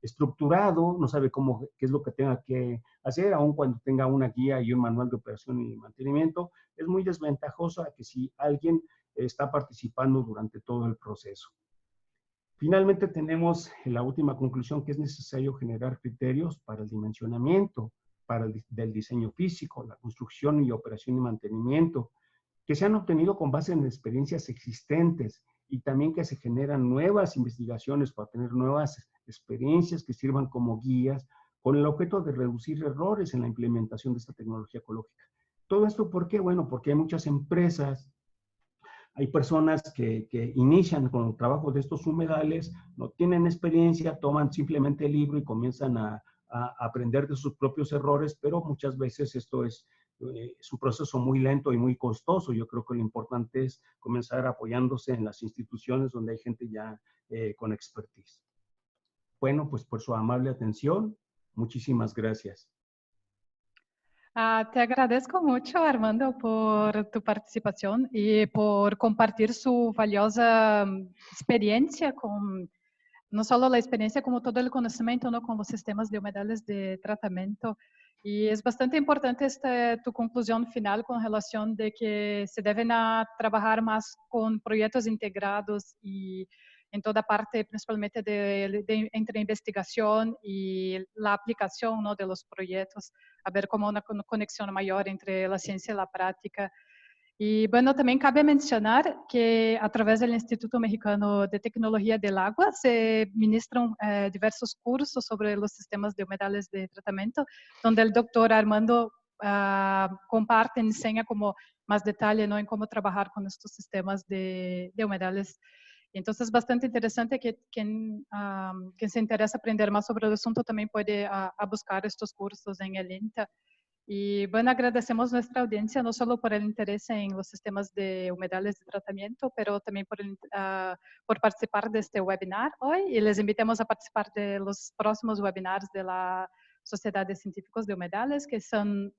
estructurado, no sabe qué es lo que tenga que hacer, aun cuando tenga una guía y un manual de operación y mantenimiento. Es muy desventajoso a que si alguien está participando durante todo el proceso. Finalmente tenemos la última conclusión, que es necesario generar criterios para el dimensionamiento, del diseño físico, la construcción y operación y mantenimiento, que se han obtenido con base en experiencias existentes, y también que se generan nuevas investigaciones para tener nuevas experiencias que sirvan como guías, con el objeto de reducir errores en la implementación de esta tecnología ecológica. Todo esto, ¿por qué? Bueno, porque hay muchas empresas, hay personas que inician con el trabajo de estos humedales, no tienen experiencia, toman simplemente el libro y comienzan a aprender de sus propios errores, pero muchas veces esto es un proceso muy lento y muy costoso. Yo creo que lo importante es comenzar apoyándose en las instituciones donde hay gente ya con expertise. Bueno, pues por su amable atención, muchísimas gracias. Te agradezco mucho, Armando, por tu participación y por compartir su valiosa experiencia con, no solo la experiencia, como todo el conocimiento, ¿no? Con los sistemas de humedales de tratamiento. Y es bastante importante tu conclusión final con relación de que se deben trabajar más con proyectos integrados y en toda parte, principalmente entre investigación y la aplicación, ¿no? De los proyectos, a ver como una conexión mayor entre la ciencia y la práctica. Y bueno, también cabe mencionar que a través del Instituto Mexicano de Tecnología del Agua se ministran diversos cursos sobre los sistemas de humedales de tratamiento, donde el doctor Armando comparte, enseña cómo más detalle, ¿no?, en cómo trabajar con estos sistemas de humedales. Entonces, es bastante interesante que quien se interesa aprender más sobre el asunto también puede a buscar estos cursos en el INTA. Y bueno, agradecemos nuestra audiencia no solo por el interés en los sistemas de humedales de tratamiento, pero también por participar de este webinar hoy, y les invitamos a participar de los próximos webinars de la Sociedad de Científicos de Humedales, que son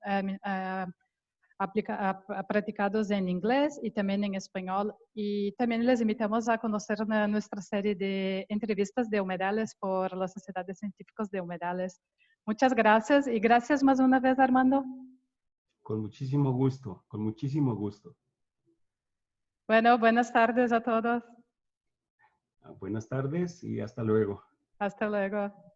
practicados en inglés y también en español. Y también les invitamos a conocer nuestra serie de entrevistas de humedales por la Sociedad de Científicos de Humedales. Muchas gracias, y gracias más una vez, Armando. Con muchísimo gusto, con muchísimo gusto. Bueno, buenas tardes a todos. Buenas tardes y hasta luego. Hasta luego.